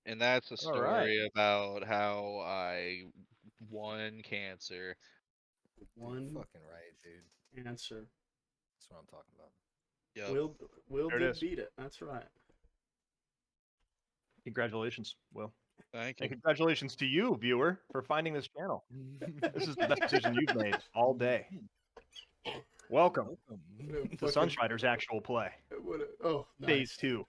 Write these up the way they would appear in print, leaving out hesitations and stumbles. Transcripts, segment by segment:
And that's a All right. story about how I won cancer. One Fucking right, dude. answer. That's what I'm talking about. Yep. Will There it did is. beat it. That's right. Congratulations, Will. Thank And you. congratulations to you, viewer, for finding this channel. This is the best decision you've made all day. Welcome to Sunstriders actual play. Oh, nice. Phase 2.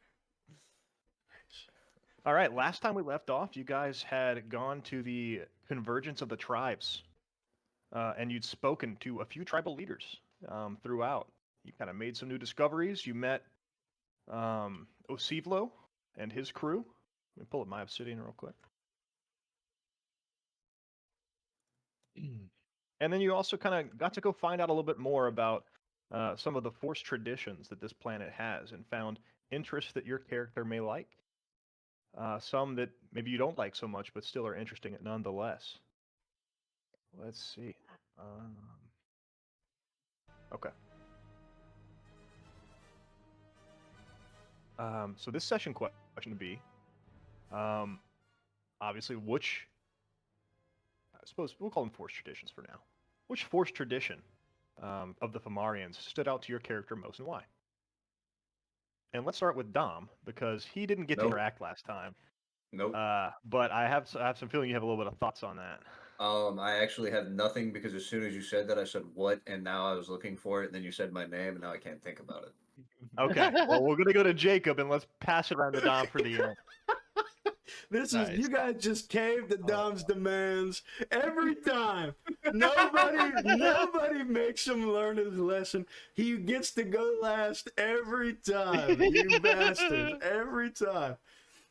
All right, last time we left off, you guys had gone to the convergence of the tribes, and you'd spoken to a few tribal leaders throughout. You kind of made some new discoveries. You met Osivlo and his crew. Let me pull up my obsidian real quick. And then you also kind of got to go find out a little bit more about some of the forced traditions that this planet has, and found interests that your character may like. Some that maybe you don't like so much, but still are interesting nonetheless. Let's see. Okay. So this session question would be, obviously, which, I suppose we'll call them forced traditions for now. Which forced tradition of the Fomorians stood out to your character most, and why? And let's start with Dom, because he didn't get to interact last time. Nope. But I have some feeling you have a little bit of thoughts on that. I actually have nothing, because as soon as you said that, I said what, and now I was looking for it, and then you said my name, and now I can't think about it. Okay, well, we're gonna go to Jacob, and let's pass it around to Dom for the end. This Nice. is, you guys just caved to Dom's demands every time. Nobody makes him learn his lesson. He gets to go last every time. You bastards, every time.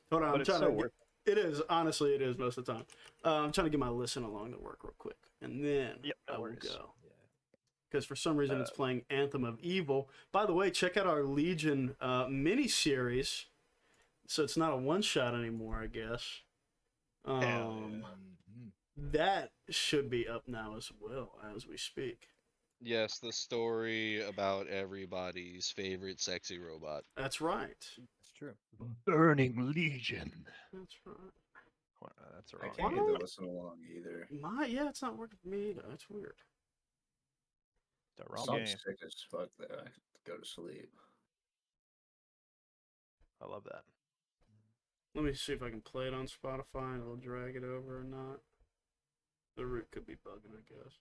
Hold on, But I'm it's trying so to. worth It is, honestly, it is most of the time. I'm trying to get my listen along to work real quick, and then Yep, no I will worries. go. Because for some reason it's playing Anthem of Evil. By the way, check out our Legion mini-series. So it's not a one-shot anymore, I guess. That should be up now as well as we speak. Yes, the story about everybody's favorite sexy robot. That's right. That's true. Burning Legion. That's right. Well, that's the I wrong can't one. get to listen along either. Yeah, it's not working for me either. That's weird. The wrong I'm game. sick as fuck that I could go to sleep. I love that. Let me see if I can play it on Spotify and it'll drag it over or not. The root could be bugging, I guess.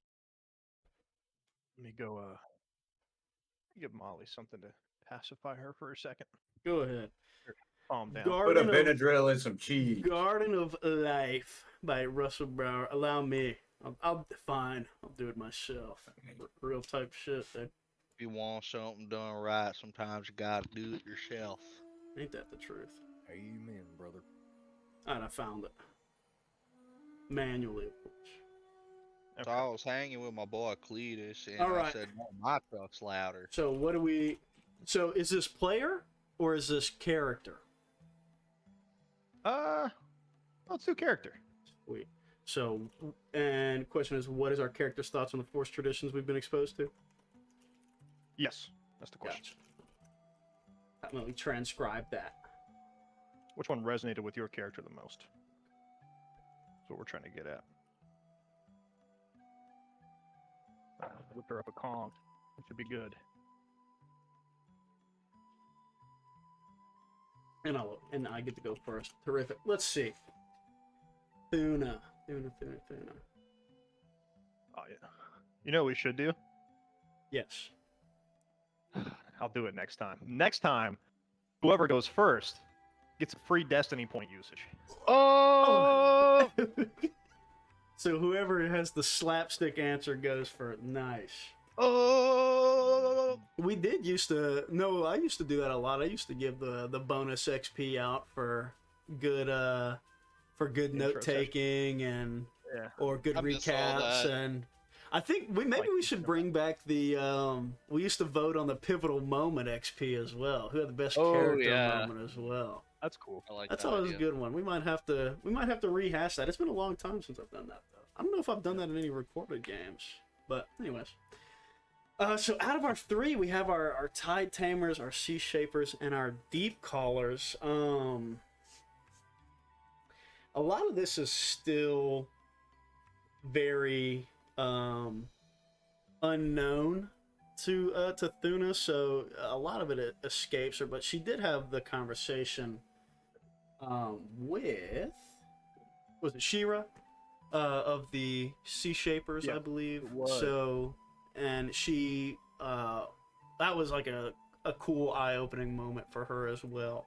Let me go give Molly something to pacify her for a second. Go ahead. Calm down. Put a Benadryl and some cheese. Garden of Life by Russell Brower. Allow me. I'll fine. I'll do it myself. Real type shit. Dude. If you want something done right, sometimes you gotta do it yourself. Ain't that the truth? Amen, brother. Alright, I found it. Manually, of course. So I was hanging with my boy Cletus, and All I right. said, no, my truck's louder. So what do we... So is this player or is this character? Let's do character. Sweet. So, and the question is, what is our character's thoughts on the forced traditions we've been exposed to? Yes, that's the question. Gotcha. Let me transcribe that. Which one resonated with your character the most? That's what we're trying to get at. Whip her up a Kong. It should be good. And I get to go first. Terrific. Let's see. Thuna. Oh yeah. You know what we should do? Yes. I'll do it next time. Next time, whoever goes first gets a free Destiny point usage. Oh! So whoever has the slapstick answer goes for it. Nice. Oh! We did used to... No, I used to do that a lot. I used to give the bonus XP out for good note taking and or good I miss all recaps, that. and I think we should bring back the we used to vote on the pivotal moment XP as well. Who had the best character moment as well? That's cool. I like That's that always a idea. good one. We might have to rehash that. It's been a long time since I've done that though. I don't know if I've done that in any recorded games, but anyways. So out of our three, we have our Tidetamers, our Sea Shapers, and our Deep Callers. a lot of this is still very unknown to Thuna, so a lot of it escapes her. But she did have the conversation with, was it Shira, of the Sea Shapers, Yeah, I believe. it was. So, and she that was like a cool eye-opening moment for her as well.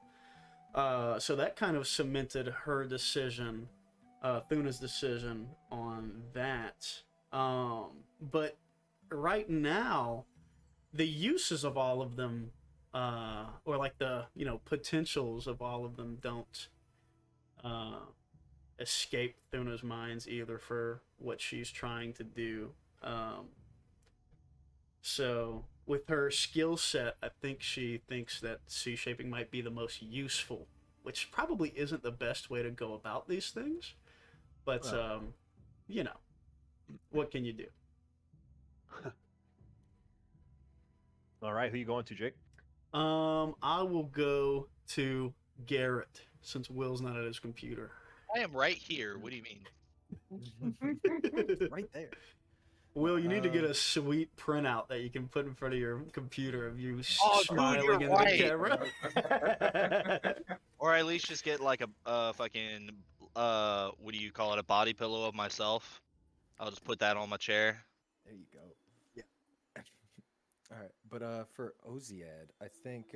So that kind of cemented her decision, Thuna's decision on that. But right now, the uses of all of them, or like the potentials of all of them, don't escape Thuna's minds either for what she's trying to do. So with her skill set, I think she thinks that sea shaping might be the most useful, which probably isn't the best way to go about these things. But Well. what can you do? All right, who you going to, Jake? I will go to Garrett since Will's not at his computer. I am right here. What do you mean? Right there. Will, you need to get a sweet printout that you can put in front of your computer of you Oh, dude, smiling you're into right. the camera. Or at least just get like a fucking what do you call it? A body pillow of myself. I'll just put that on my chair. There you go. Yeah. All right, but for Oziad, I think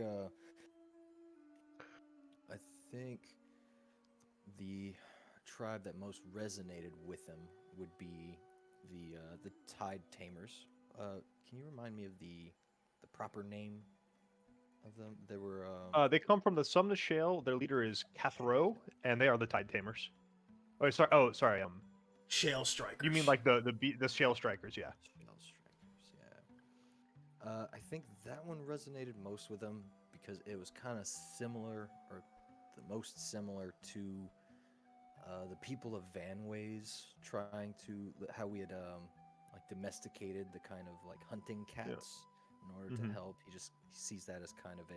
the tribe that most resonated with him would be the Tidetamers. Can you remind me of the proper name of them? They were They come from the Sumnis Shale. Their leader is Cathro, and they are the Tidetamers. Oh, sorry. Oh, sorry. Shale strikers. You mean like the Shale Strikers? Yeah. Shale Strikers, yeah. I think that one resonated most with them because it was kind of similar, or the most similar to the people of Vanways trying to how we had like domesticated the kind of like hunting cats in order to help. He sees that as kind of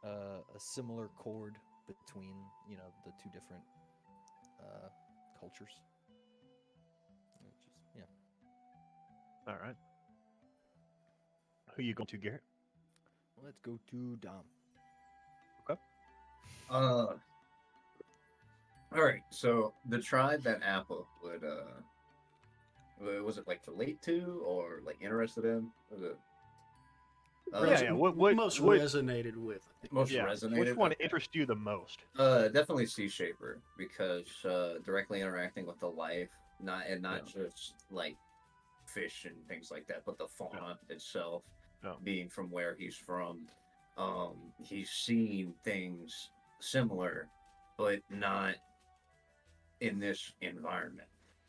a similar chord between the two different cultures. Yeah. All right. Who you going to, Garrett? Let's go to Dom. Okay. All right. So the tribe that Appa would was it like relate to or like interested in? Was it? Yeah. What most what, resonated with? I think. Most yeah. resonated. Which one Okay. interests you the most? Definitely Sea Shaper because directly interacting with the life, not just like fish and things like that, but the fauna itself. Being from where he's from, he's seen things similar, but not in this environment.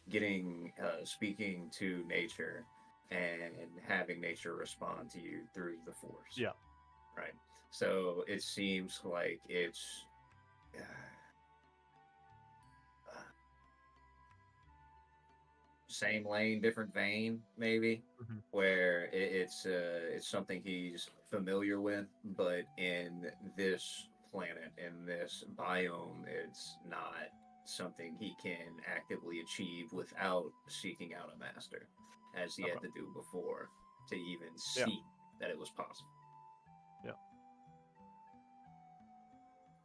Getting speaking to nature and having nature respond to you through the force. Yeah. Right. So it seems like it's same lane, different vein, maybe, where it's something he's familiar with, but in this planet, in this biome, it's not something he can actively achieve without seeking out a master, as he had to do before to even see that it was possible. Yeah.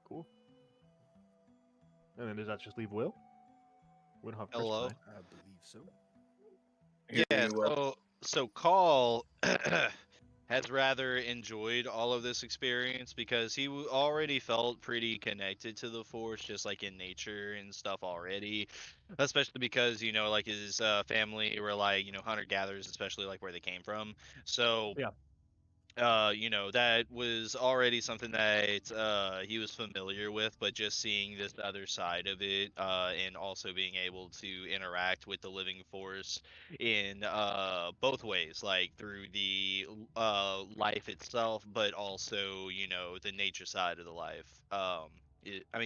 Cool. And then does that just leave Will? We don't have Chris Hello. playing. I believe so. Yeah. So Call has rather enjoyed all of this experience because he already felt pretty connected to the Force, just like in nature and stuff already. Especially because like his family were like hunter gatherers, especially like where they came from. So Yeah. that was already something that he was familiar with, but just seeing this other side of it, and also being able to interact with the living force in both ways, like through the life itself, but also the nature side of the life.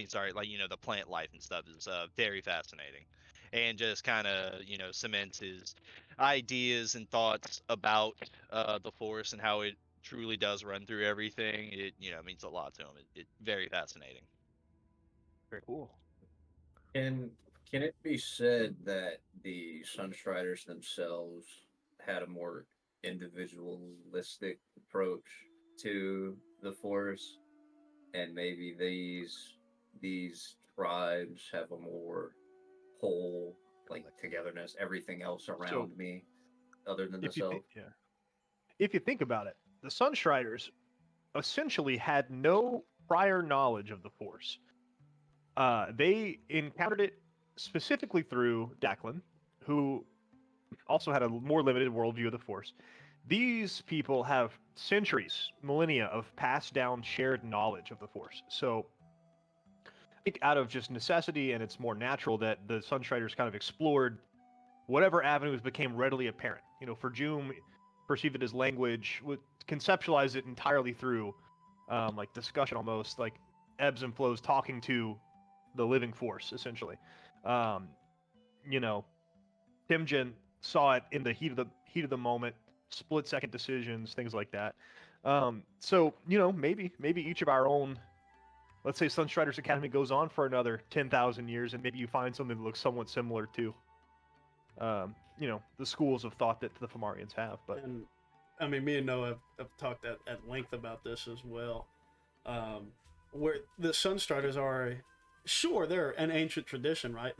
Sorry, like the plant life and stuff is very fascinating, and just kind of cements his ideas and thoughts about the force and how it truly does run through everything. It means a lot to him. It very fascinating. Very cool. And can it be said that the Sunstriders themselves had a more individualistic approach to the forest, and maybe these tribes have a more whole like togetherness, everything else So around me other than the if you self? think, yeah, if you think about it, the Sunstriders essentially had no prior knowledge of the Force. They encountered it specifically through Declan, who also had a more limited worldview of the Force. These people have centuries, millennia of passed down shared knowledge of the Force. So I think out of just necessity and it's more natural that the Sunstriders kind of explored whatever avenues became readily apparent. You know, for Joom, perceived it as language, would conceptualize it entirely through like discussion almost, like ebbs and flows, talking to the living force, essentially. Um, you know, Timjin saw it in the heat of the moment, split second decisions, things like that. So you know, maybe each of our own. Let's say Sunstriders Academy goes on for another 10,000 years, and maybe you find something that looks somewhat similar to, you know, the schools of thought that the Fomorians have. But And I mean, me and Noah have talked at length about this as well. Where the Sunstriders are, sure, they're an ancient tradition, right?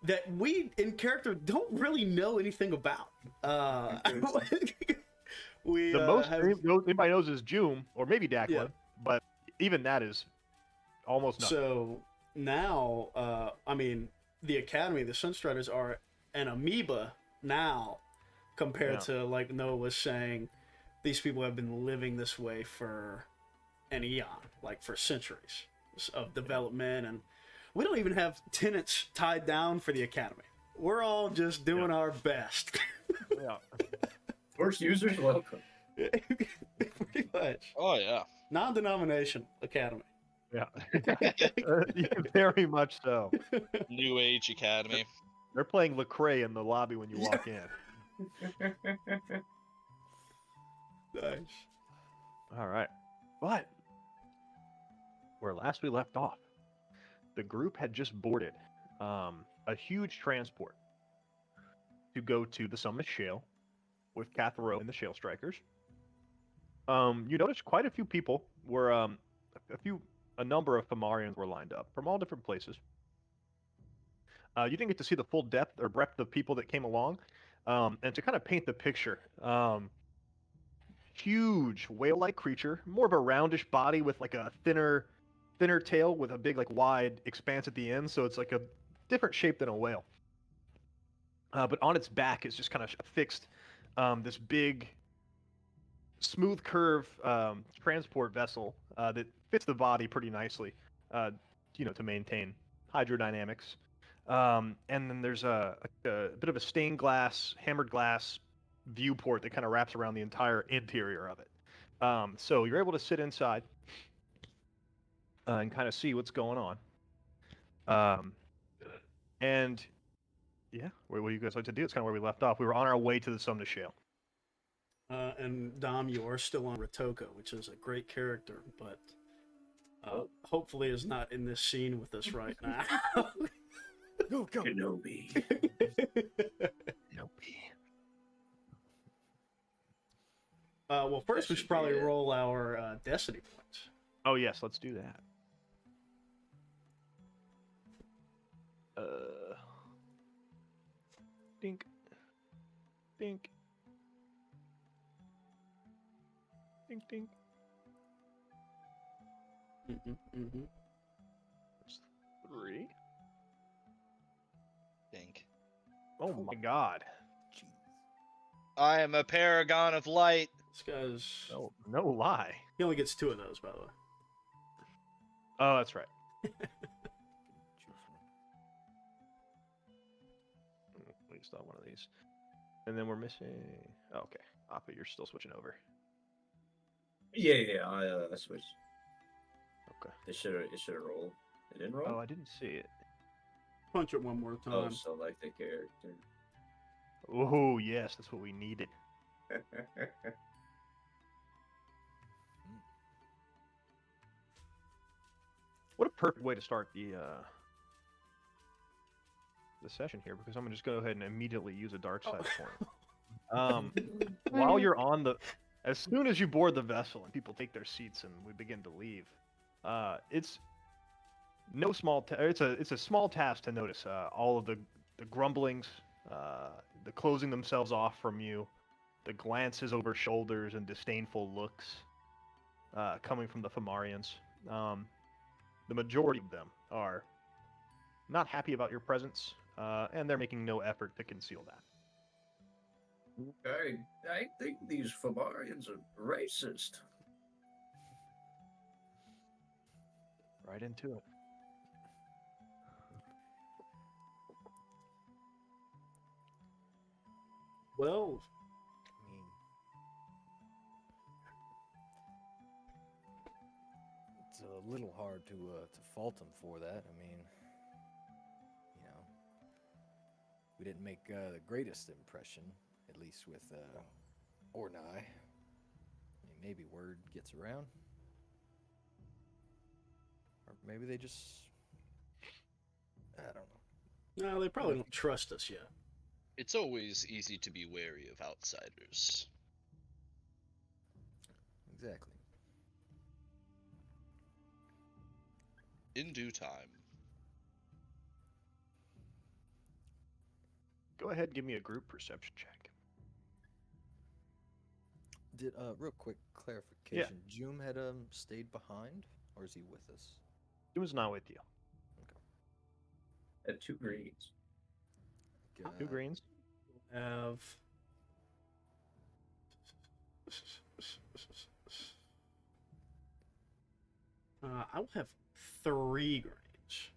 That we in character don't really know anything about. We the most have, anybody knows is Joom or maybe Declan, yeah. but even that is almost nothing. So now, I mean, the Academy, the Sunstriders are an amoeba now, compared to like Noah was saying, these people have been living this way for an eon, like for centuries of development, and we don't even have tenets tied down for the Academy. We're all just doing our best. Yeah. First users welcome. Pretty much. Oh yeah. Non-denomination Academy. Yeah. Very much so. New Age Academy. They're playing Lecrae in the lobby when you walk in. Nice. All right. But where last we left off, the group had just boarded a huge transport to go to the Sumnis Shale with Catharo and the Shale Strikers. You notice quite a few people were a number of Fomorians were lined up from all different places. You didn't get to see the full depth or breadth of people that came along, and to kind of paint the picture, huge whale-like creature, more of a roundish body with like a thinner tail with a big like wide expanse at the end, so it's like a different shape than a whale. But on its back is just kind of fixed this big smooth curve transport vessel that fits the body pretty nicely, you know, to maintain hydrodynamics. And then there's a bit of a stained glass, hammered glass viewport that kind of wraps around the entire interior of it. So you're able to sit inside and kind of see what's going on. And yeah, what do you guys like to do? It's kind of where we left off. We were on our way to the Sumnis Shale. And Dom, you are still on Ratoka, which is a great character, but hopefully is not in this scene with us right now. Go. Kenobi. Well, first we should probably roll our destiny points. Oh yes, let's do that. Dink. Dink. Dink, dink. There's 3. Think. Oh my god. Jeez. I am a paragon of light. This guy's... No lie. He only gets 2 of those, by the way. Oh, that's right. We still have one of these. And then we're missing... Oh, okay. Appa, you're still switching over. Yeah, I switched. Okay. It should have rolled. It didn't roll? Oh, I didn't see it. Punch it one more time. Oh, select the character. Oh, yes, that's what we needed. What a perfect way to start the session here because I'm gonna just go ahead and immediately use a dark side Oh. point. While you're on the, as soon as you board the vessel and people take their seats and we begin to leave, it's no small. It's a small task to notice all of the grumblings, the closing themselves off from you, the glances over shoulders and disdainful looks coming from the Fomorians. The majority of them are not happy about your presence, and they're making no effort to conceal that. I think these Fomorians are racist. Right into it. Well, I mean, it's a little hard to fault them for that. I mean, you know, we didn't make the greatest impression, at least with Ornai. I mean, maybe word gets around, or maybe they just, I don't know. no, they probably don't trust us yet. It's always easy to be wary of outsiders. Exactly. In due time. Go ahead, give me a group perception check. Did real quick clarification. Joom had stayed behind, or is he with us? He was not with you. At 2 greens. 2 greens. Have I will have 3 greens.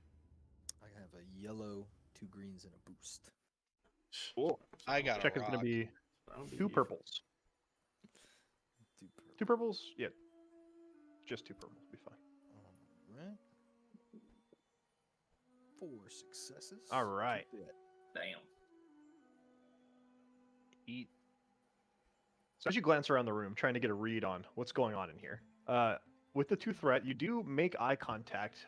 I have a yellow, 2 greens, and a boost. Cool. I got Check a is going to rock. be That'll be 2 purples. 2 purple. 2 purples? Yeah. Just 2 purples. Be fine. Alright. 4 successes. All right. Keep that. Damn. Eat. So as you glance around the room, trying to get a read on what's going on in here, with the 2 threat, you do make eye contact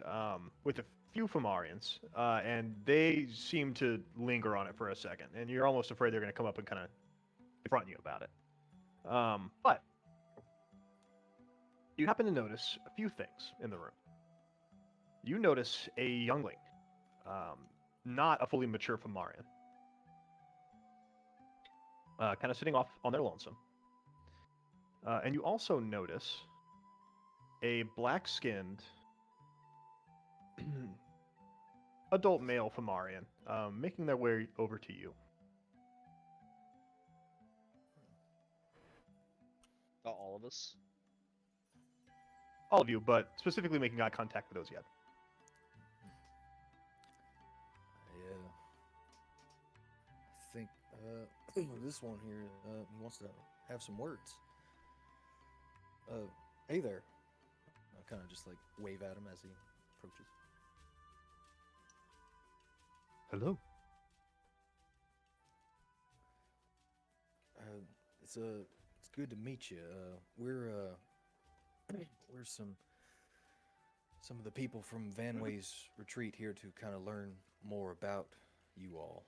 with a few Fomorians, and they seem to linger on it for a second, and you're almost afraid they're going to come up and kind of confront you about it. But you happen to notice a few things in the room. You notice a youngling, not a fully mature Fomorian, kind of sitting off on their lonesome. And you also notice a black-skinned adult male Fomorian making their way over to you. Not all of us. All of you, but specifically making eye contact with those yet. I think this one here he wants to have some words. Hey there. I kind of just like wave at him as he approaches. Hello. It's good to meet you. We're some of the people from Vanway's retreat here to kind of learn more about you all.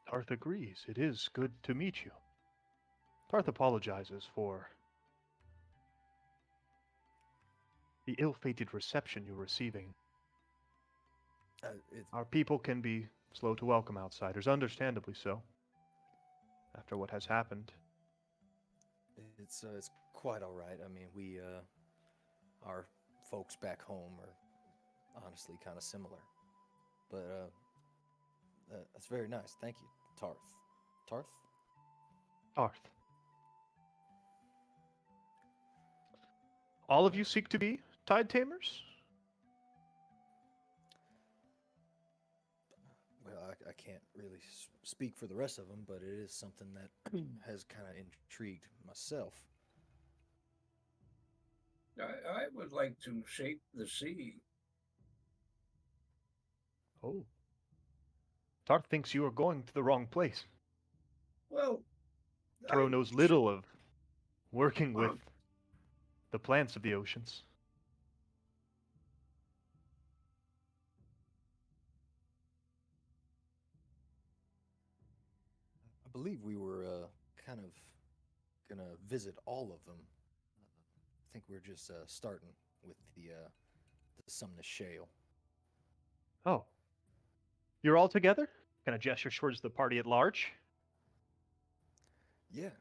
Tarth agrees. It is good to meet you. Tarth apologizes for the ill-fated reception you're receiving. Our people can be slow to welcome outsiders, understandably so, after what has happened. It's quite all right. I mean, we our folks back home are honestly kind of similar, but that's very nice. Thank you, Tarth. Tarth. Tarth. All of you seek to be Tidetamers? Well, I can't really speak for the rest of them, but it is something that has kind of intrigued myself. I would like to shape the sea. Oh. Tarth thinks you are going to the wrong place. Well, Taro knows little of working with the plants of the oceans. believe we were kind of gonna visit all of them. I think we're just starting with the Sumnis Shale. Oh, you're all together? Kind of gesture towards the party at large. Yeah,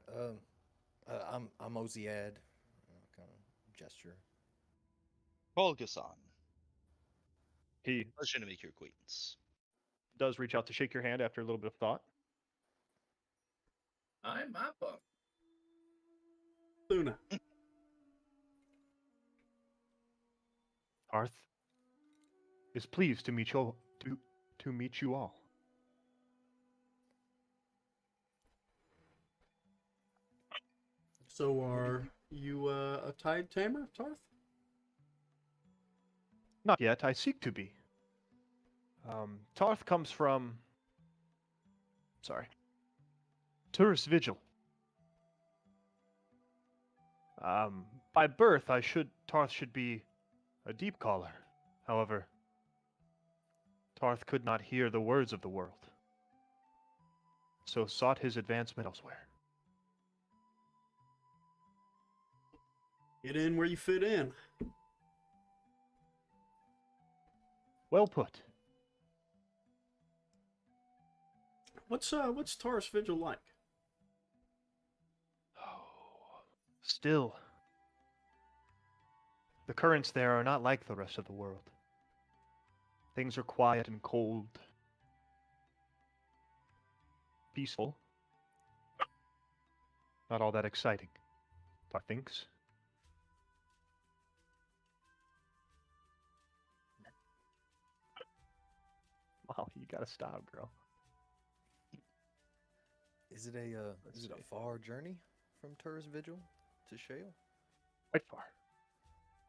I'm Oziad. Kind of gesture. Volgason. He Pleasure to make your acquaintance. does reach out to shake your hand after a little bit of thought. I'm Appa. Luna. Arth is pleased to meet you to meet you all. So are you a Tidetamer, Tarth? Not yet. I seek to be. Tarth comes from. Sorry. Tourist Vigil. By birth, Tarth should be a deep caller. However, Tarth could not hear the words of the world, so sought his advancement elsewhere. Get in where you fit in. Well put. What's Taurus Vigil like? Oh, still, the currents there are not like the rest of the world. Things are quiet and cold. Peaceful. Not all that exciting. Tarth thinks. Wow, you gotta stop, girl. Is it a far journey from Tourist Vigil to Shale? Quite far.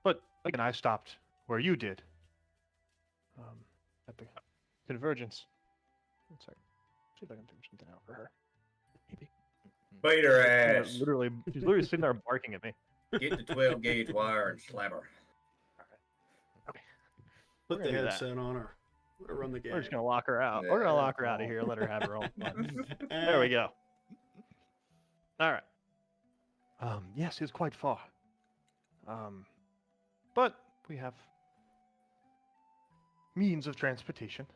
But again, I stopped where you did. At the convergence. One second. See if I can do something out for her. Maybe. Bite her She's ass. she's literally sitting there barking at me. Get the 12 gauge wire and slap her. Okay. Put We're the gonna do headset on her. Let her run the game. We're just gonna lock her out. We're gonna lock her out of here and let her have her own fun. There we go. All right. Yes, it's quite far. But we have means of transportation.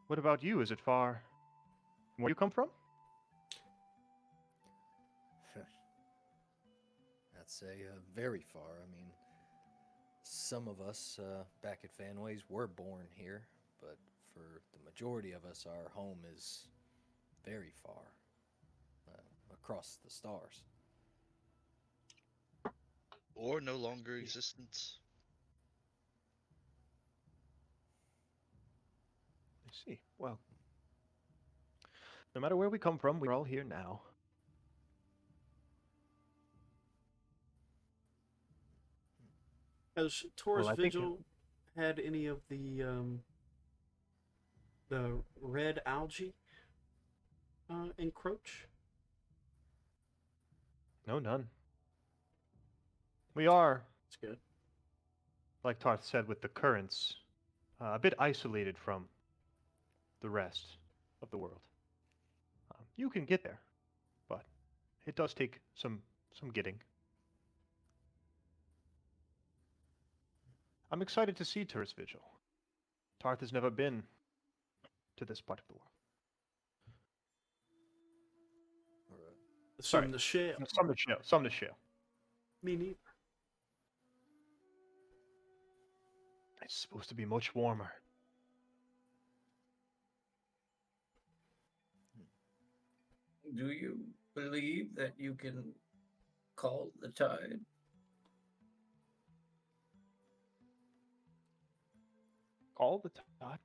What about you? Is it far from where you come from? I'd say very far. I mean, some of us back at Fanways were born here, but for the majority of us, our home is very far, across the stars. Or no longer existence. I see. Well, no matter where we come from, we're all here now. Has Taurus Well, I think Vigil had any of the red algae encroach? No, none. We are, That's good. like Tarth said, with the currents, a bit isolated from the rest of the world. You can get there, but it does take some getting. I'm excited to see Tourist Vigil. Tarth has never been to this part of the world. Sumnis Shale. Sumnis Shale. Me neither. It's supposed to be much warmer. Do you believe that you can call the tide? Call the tide?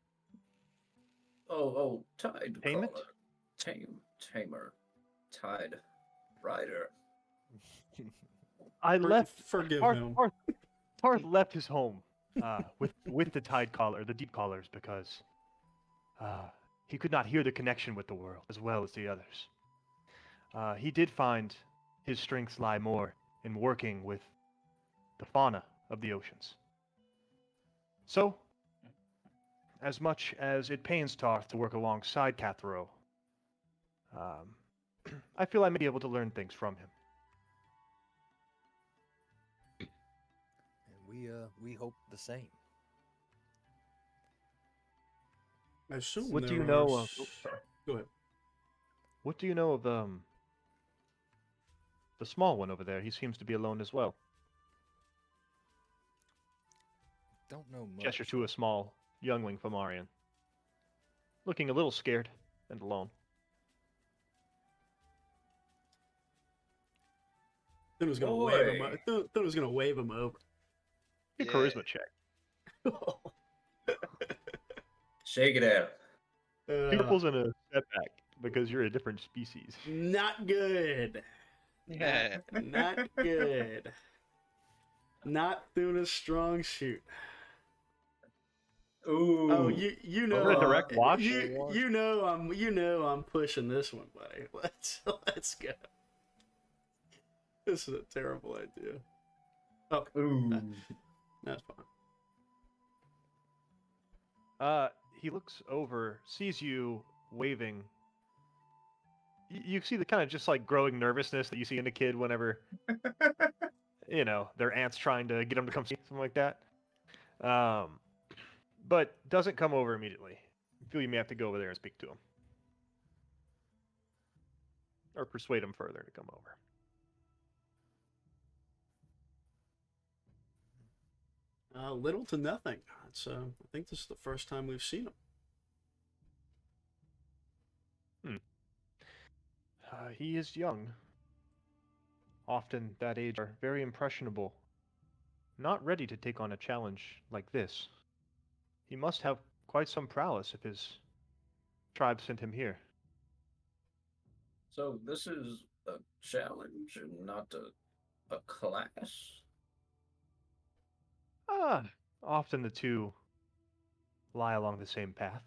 Oh, tide Tame it? caller. Tamer. Tide rider. Forgive Tarth, him. Tarth left his home with the tide caller, the deep callers, because he could not hear the connection with the world as well as the others. He did find his strengths lie more in working with the fauna of the oceans. So, as much as it pains Tarth to work alongside Cathro, I feel I may be able to learn things from him. And we hope the same. I assume What do you there know are of? Go ahead. What do you know of the small one over there? He seems to be alone as well. Don't know much. Gesture to a small youngling Fomarian, looking a little scared and alone. Thun was gonna wave him. Thun was gonna wave him over. Your charisma check. Shake it out. Pupils in a setback because you're a different species. Not good. Yeah. Not good. Not Thuna's strong suit. Ooh. Oh, you know, Over a direct watch? you know I'm pushing this one, buddy. Let's go. This is a terrible idea. Okay, Ooh. that's fine. He looks over, sees you waving. You see the kind of just like growing nervousness that you see in a kid whenever, their aunt's trying to get them to come see something like that. But doesn't come over immediately. You feel you may have to go over there and speak to him. Or persuade him further to come over. Little to nothing. It's I think this is the first time we've seen him. He is young. Often that age are very impressionable. Not ready to take on a challenge like this. He must have quite some prowess if his tribe sent him here. So this is a challenge and not a class? Often the two lie along the same path.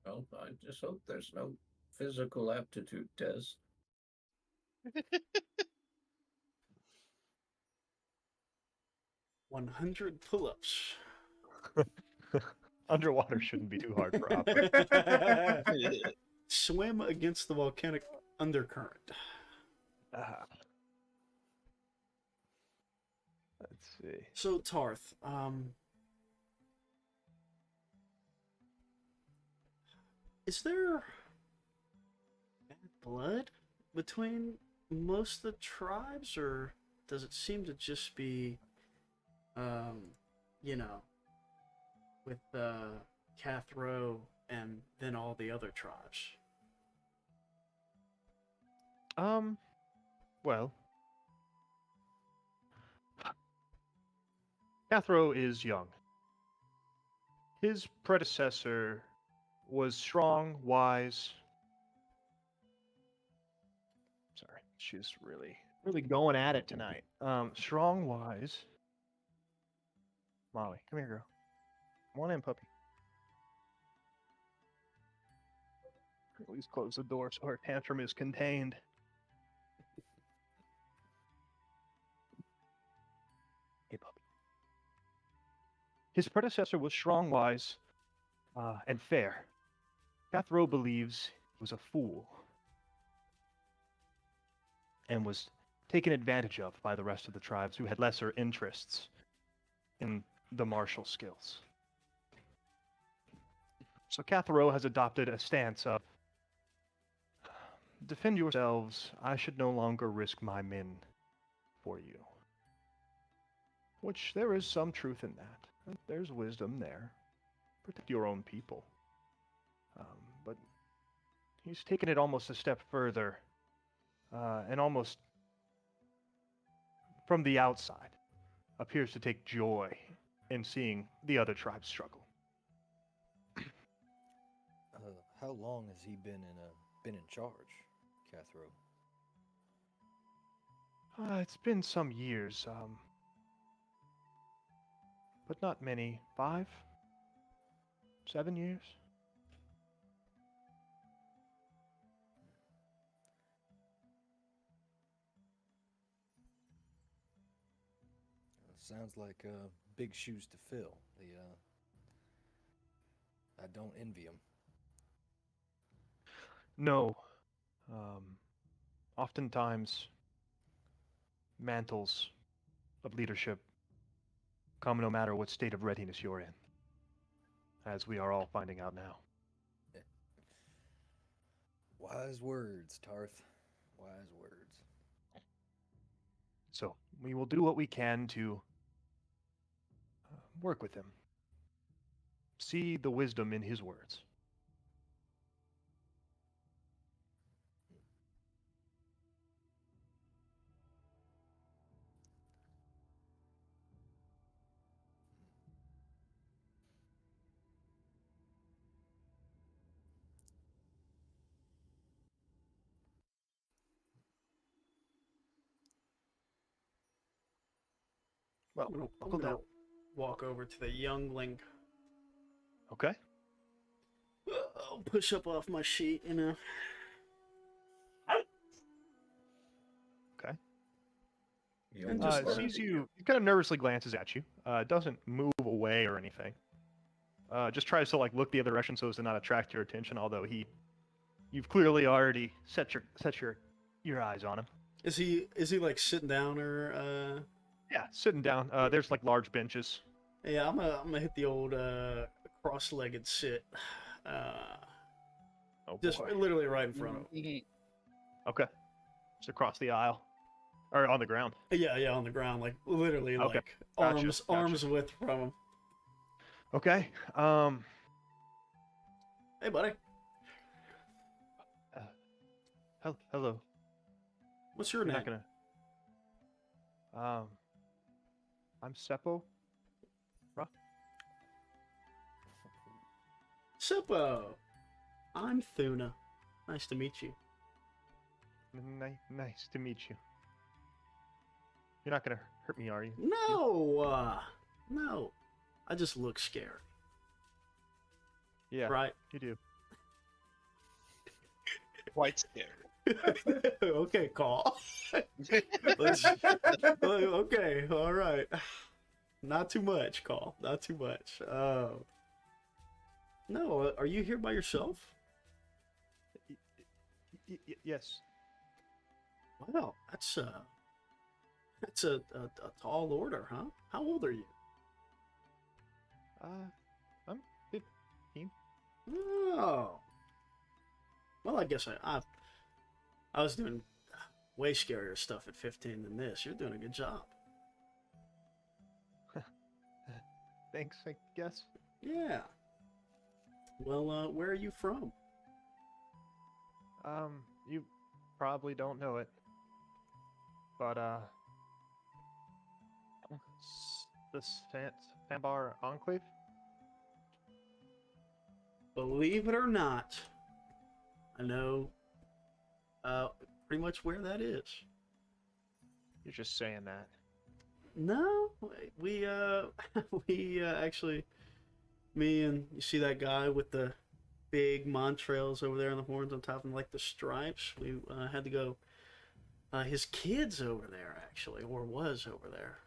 Well, I just hope there's no physical aptitude test. 100 pull-ups. Underwater shouldn't be too hard for Appa. Swim against the volcanic undercurrent. Let's see. So Tarth, is there bad blood between most of the tribes, or does it seem to just be, with Cathro and then all the other tribes? Well, Cathro is young. His predecessor was strong, wise. Sorry, she's really going at it tonight. Strong, wise. Molly, come here, girl. Come on in, puppy. At least close the door so her tantrum is contained. Hey, puppy. His predecessor was strong, wise, and fair. Cathro believes he was a fool and was taken advantage of by the rest of the tribes who had lesser interests in the martial skills. So Cathro has adopted a stance of, defend yourselves, I should no longer risk my men for you. Which there is some truth in that. There's wisdom there. Protect your own people. But he's taken it almost a step further, and almost from the outside appears to take joy in seeing the other tribes struggle. How long has he been in charge, Cathro? It's been some years, but not many. 5, 7 years. Sounds like big shoes to fill. I don't envy him. No. Oftentimes, mantles of leadership come no matter what state of readiness you're in, as we are all finding out now. Wise words, Tarth. Wise words. So, we will do what we can to work with him. See the wisdom in his words. Well, buckle down. Walk over to the youngling. Okay. I'll push up off my sheet, you know. Okay. And just Sees you, he kind of nervously glances at you. Doesn't move away or anything. Just tries to like look the other direction so as to not attract your attention. Although you've clearly already set your eyes on him. Is he like sitting down or? Yeah, sitting down. There's like large benches. Yeah, I'm gonna hit the old cross-legged sit. Just boy. literally right in front of him. Okay. Just across the aisle. Or on the ground. Yeah, on the ground, like literally, Okay. like Gotcha. arms width from him. Okay. Hey, buddy. Hello. What's your You're name? not gonna. I'm Seppo. Seppo. I'm Thuna. Nice to meet you. Nice to meet you. You're not gonna hurt me, are you? No, no. I just look scared. Yeah. Right. You do. Quite scared. Okay, call. Okay, all right. Not too much, call. Not too much. No, are you here by yourself? Yes. Wow, that's a tall order, huh? How old are you? I'm 15. Oh. Well, I guess I was doing way scarier stuff at 15 than this. You're doing a good job. Thanks, I guess. Yeah. Well, where are you from? You probably don't know it, but the Sandbar Enclave. Believe it or not, I know pretty much where that is. You're just saying that. No, we actually, me and you see that guy with the big montrails over there on the horns on top and like the stripes. We had to go. His kid's over there actually, or was over there.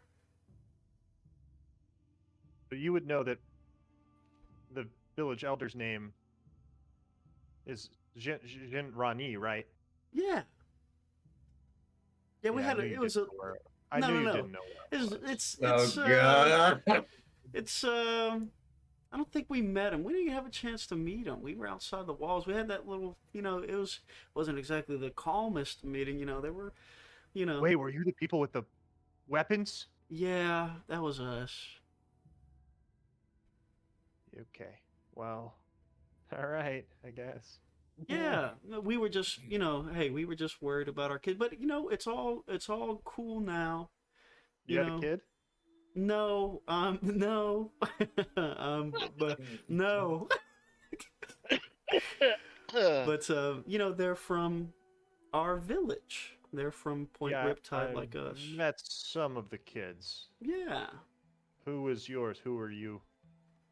But you would know that the village elder's name is Jin Rani, right? Yeah. Yeah, we Yeah, had I knew it you was didn't a. know where- I No, knew no, you no. didn't know where it was. It's God. it's I don't think we met him. We didn't have a chance to meet him. We were outside the walls. We had that little, it wasn't exactly the calmest meeting. There were, Wait, were you the people with the weapons? Yeah, that was us. Okay. Well, all right, I guess. Yeah, we were just, hey, we were just worried about our kid. But it's all cool now. You had a kid? No, no, but no. But they're from our village. They're from Point Riptide, like us. Met some of the kids. Yeah. Who is yours? Who are you?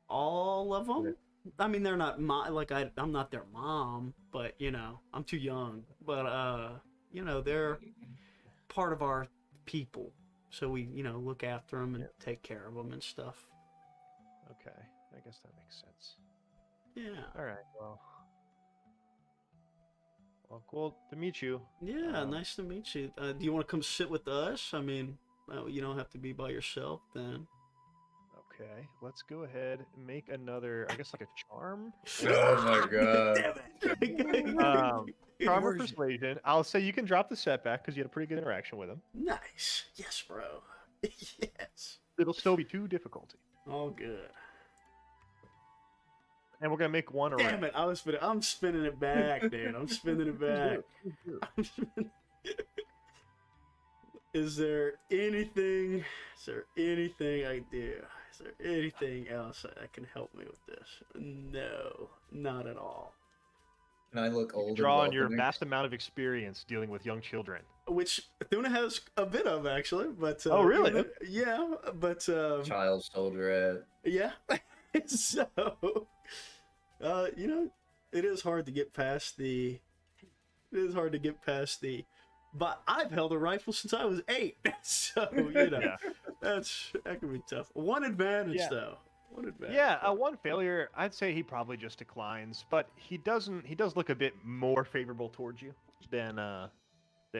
All of them. I mean, they're not I'm not their mom, but I'm too young. But they're part of our people. So we, look after them and take care of them and stuff. Okay, I guess that makes sense. Yeah. All right. Well, cool to meet you. Yeah, nice to meet you. Do you want to come sit with us? I mean, you don't have to be by yourself then. Okay, let's go ahead and make another, I guess, like a charm. Oh my god. Damn it. Charm or persuasion. I'll say you can drop the setback because you had a pretty good interaction with him. Nice. Yes, bro. Yes. It'll still be 2 difficulty. All good. And we're gonna make one around. Damn it! I'm spinning it back, dude. I'm spinning it back. Is there anything I do? Is there anything else that can help me with this? No, not at all. And I look old. Draw on your vast amount of experience dealing with young children. Which Thuna has a bit of, actually. But oh, really? Yeah, but child soldier. Yeah. So, it is hard to get past the. But I've held a rifle since I was 8, so Yeah. that can be tough. One advantage though. One advantage. Yeah, one failure. I'd say he probably just declines, but he does look a bit more favorable towards you than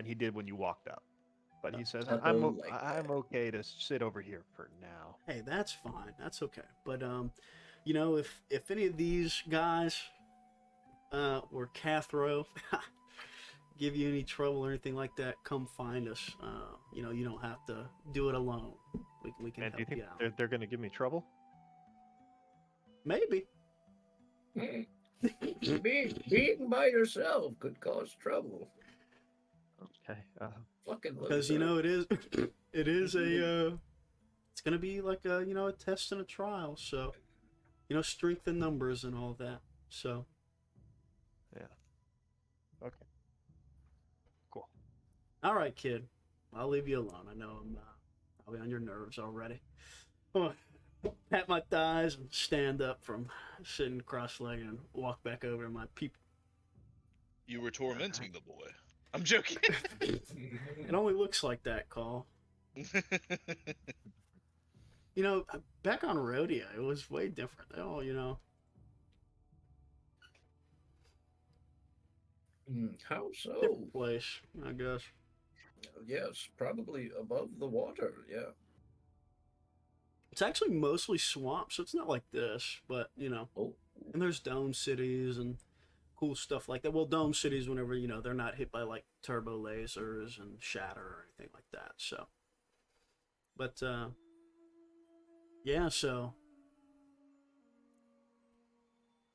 he did when you walked up. But he says, I'm okay to sit over here for now. Hey, that's fine. That's okay. But if any of these guys or Cathro give you any trouble or anything like that, come find us. You don't have to do it alone. We can help you out. They're going to give me trouble? Maybe. Being by yourself could cause trouble. Okay. Because it is it's going to be like a test and a trial. So strength in numbers and all that. So yeah. Okay. Cool. All right, kid. I'll leave you alone. I know I'm probably on your nerves already. Oh, pat my thighs and stand up from sitting cross-legged and walk back over to my people. You were tormenting the boy. I'm joking. It only looks like that, Call. Back on Rhodia, it was way different. How so? Different place, I guess. Yes, probably above the water, yeah. It's actually mostly swamp, so it's not like this, but, Oh. And there's dome cities and cool stuff like that. Well, dome cities whenever, they're not hit by, like, turbo lasers and shatter or anything like that, so. But, yeah, so.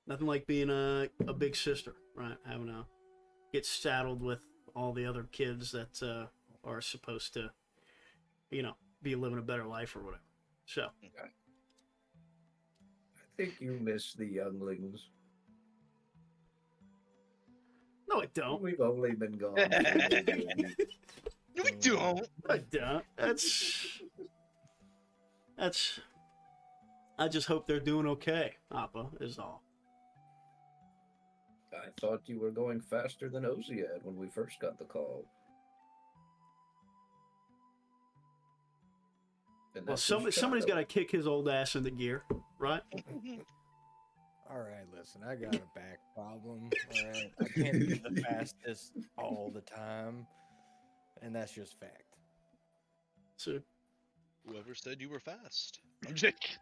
Nothing like being a big sister, right? Having to get saddled with all the other kids that are supposed to, be living a better life or whatever. So. I think you miss the younglings. No, I don't. We've only been gone. No, we don't. I don't. That's. I just hope they're doing okay, Appa, is all. I thought you were going faster than Oziad when we first got the call. Well, somebody's got to kick his old ass into gear, right? All right, listen, I got a back problem. All right, I can't be the fastest all the time, and that's just fact. So, whoever said you were fast? I'm joking.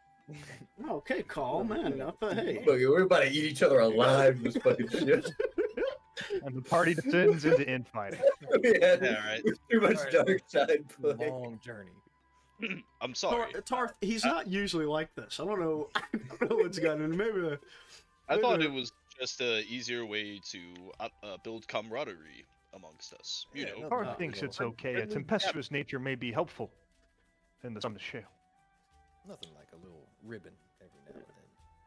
Okay, call, man. Hey. Look, we're about to eat each other alive. This fucking shit. And the party descends into infighting. Yeah, right. Too much dark side play. Long journey. I'm sorry. Tarth, he's not usually like this. I don't know what's gotten into. Maybe. I thought it was just an easier way to build camaraderie amongst us. No, Tarth thinks it's okay. A tempestuous nature may be helpful in the Sumnis Shale. Nothing like a little ribbon every now and then.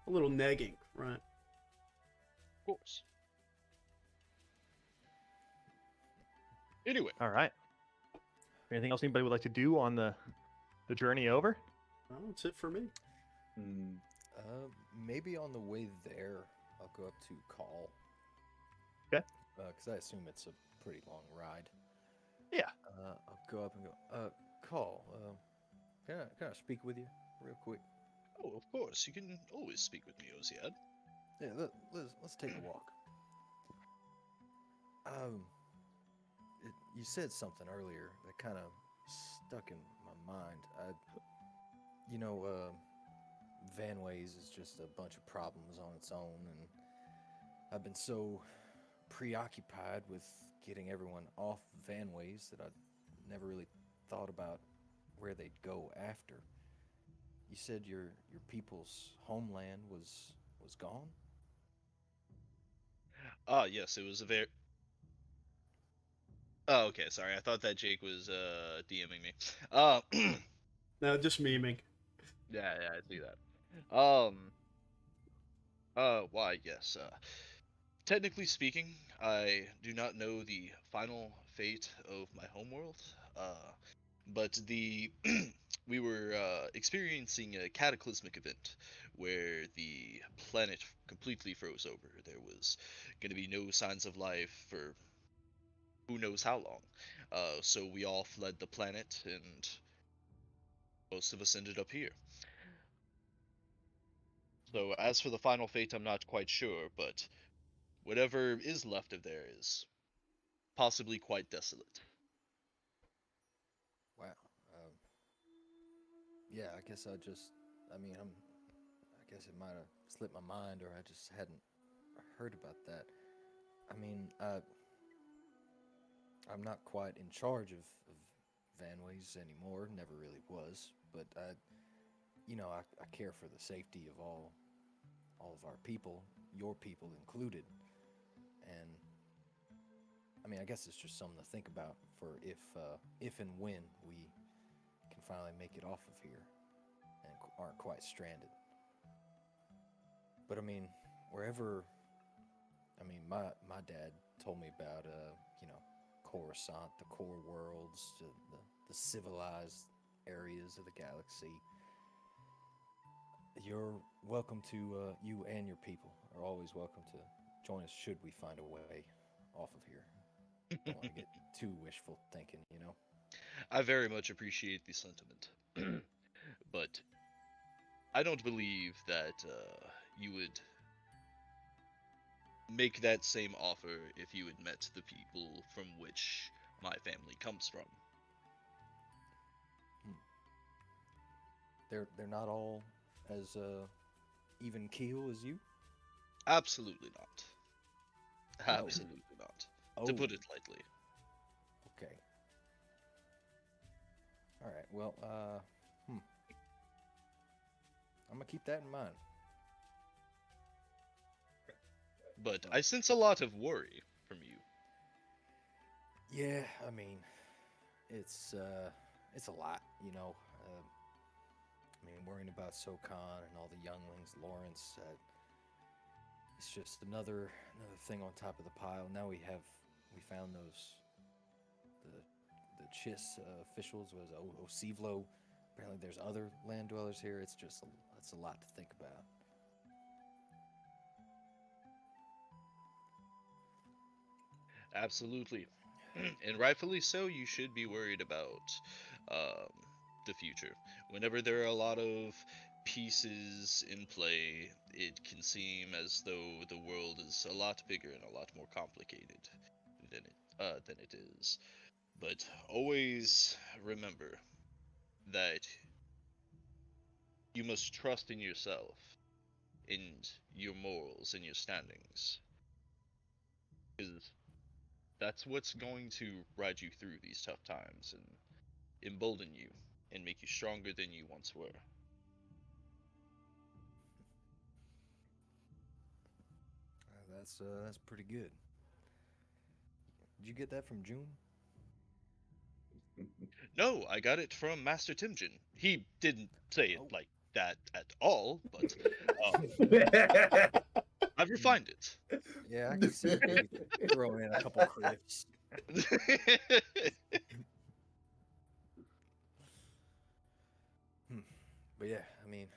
A little negging, right? Of course. Anyway. All right. Anything else anybody would like to do on the journey over? Well, that's it for me. Maybe on the way there, I'll go up to Call. Okay. Because I assume it's a pretty long ride. Yeah. I'll go up and go, call. Can I speak with you real quick? Oh, of course. You can always speak with me, Oziad. Yeah, let's take a walk. You said something earlier that kind of stuck in my mind. Vanways is just a bunch of problems on its own, and I've been so preoccupied with getting everyone off Vanways that I never really thought about where they'd go after. You said your people's homeland was gone? Ah, yes, it was a very. Oh, okay. Sorry, I thought that Jake was DMing me. No, just memeing. Yeah, I see that. Why? Yes. Technically speaking, I do not know the final fate of my homeworld. But we were experiencing a cataclysmic event where the planet completely froze over. There was going to be no signs of life for who knows how long. So we all fled the planet, and most of us ended up here. So as for the final fate, I'm not quite sure, but whatever is left of there is possibly quite desolate. Wow. Um, yeah, I guess it might have slipped my mind, or I just hadn't heard about that. I mean, I'm not quite in charge of Vanways anymore. Never really was, but I care for the safety of all of our people, your people included, and I mean, I guess it's just something to think about for if and when we can finally make it off of here and aren't quite stranded. But I mean, wherever, I mean, my dad told me about Coruscant, the core worlds, the civilized areas of the galaxy. You're welcome to you and your people are always welcome to join us should we find a way off of here. Don't want to get too wishful thinking, you know. I very much appreciate the sentiment, but I don't believe that you would make that same offer if you had met the people from which my family comes from. Hmm. They're not all as even keel as you. Absolutely not. No. Absolutely not. Oh, To put it lightly. okay. All right. Well, I'm gonna keep that in mind. But I sense a lot of worry from you. Yeah, I mean, it's a lot, you know. I mean, worrying about SoCon and all the younglings, Lawrence. It's just another thing on top of the pile. Now we found the Chiss officials was Osivlo. Apparently, there's other land dwellers here. It's a lot to think about. Absolutely. And rightfully so, you should be worried about um, the future. Whenever there are a lot of pieces in play, it can seem as though the world is a lot bigger and a lot more complicated than it is. But always remember that you must trust in yourself, in your morals, and your standings, because that's what's going to ride you through these tough times and embolden you and make you stronger than you once were. That's pretty good. Did you get that from June? No, I got it from Master Timjin. He didn't say it Oh. like that at all, but I've refined it. Yeah, I can see it maybe throwing in a couple clips. But yeah, I mean,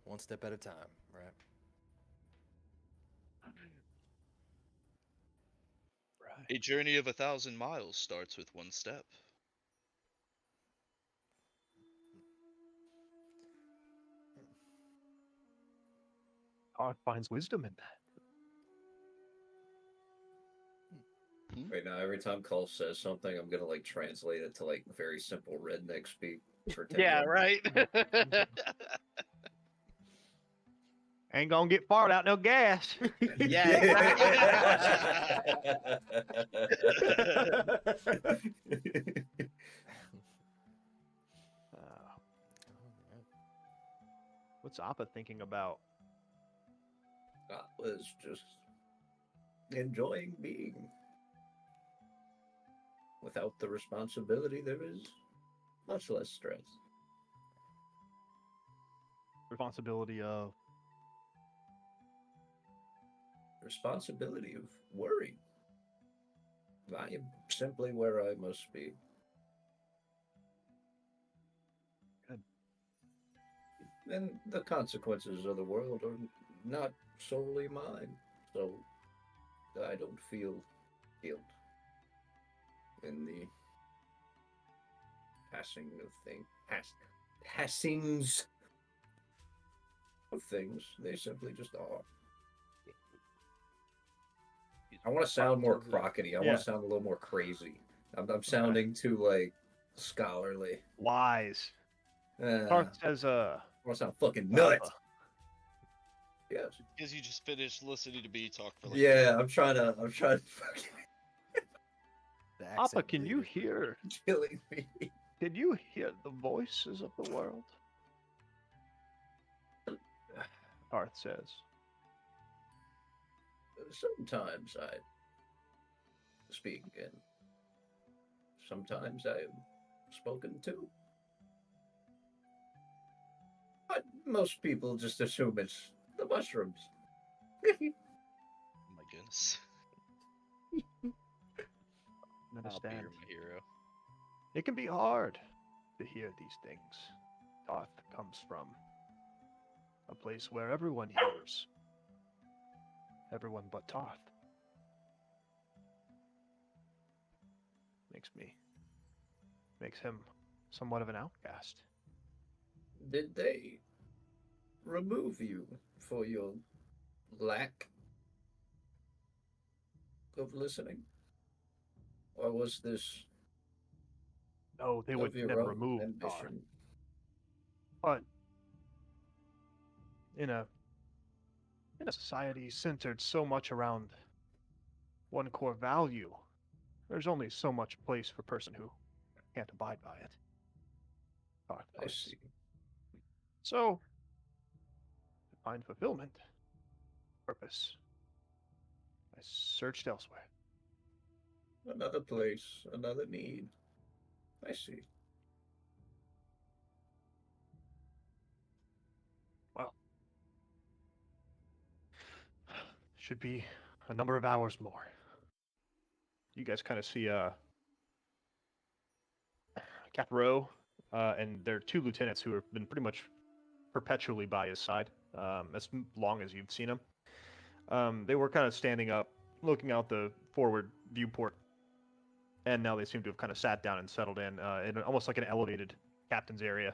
one step at a time, right? A journey of 1,000 miles starts with one step. Tarth finds wisdom in that. Right now, every time Cole says something, I'm gonna like translate it to like very simple redneck speak for Yeah, Timmy. right. Ain't gonna get far without no gas. Yeah, What's Appa thinking about? I was just enjoying being. Without the responsibility, there is much less stress. Responsibility of. Responsibility of worry. I am simply where I must be. Good. And the consequences of the world are not solely mine, so I don't feel guilt in the passing of things. Passings of things. They simply just are. I want to sound more crockety. I want to sound a little more crazy. I'm sounding too like scholarly. Wise. I Tarth says, want to sound fucking nuts. Appa. Yes. because you just finished listening to me talk for like. Yeah, I'm trying to fucking The Appa, accent can you really- hear? killing me. Can you hear the voices of the world? Tarth says. Sometimes I speak, and sometimes I am spoken to. But most people just assume it's the mushrooms. Oh my goodness. I'll be Understand. my hero. It can be hard to hear these things. Tarth comes from a place where everyone hears. Everyone but Tarth. Makes him somewhat of an outcast. Did they remove you for your lack of listening? Or was this No, they would of your never own remove Tarth. ambition? But in a society centered so much around one core value, there's only so much place for a person who can't abide by it. Tarth I puts. see. So, to find fulfillment, purpose, I searched elsewhere. Another place, another need. I see. Well, should be a number of hours more. You guys kind of see Capro and their two lieutenants who have been pretty much perpetually by his side as long as you've seen him. They were kind of standing up, looking out the forward viewport, and now they seem to have kind of sat down and settled in almost like an elevated captain's area.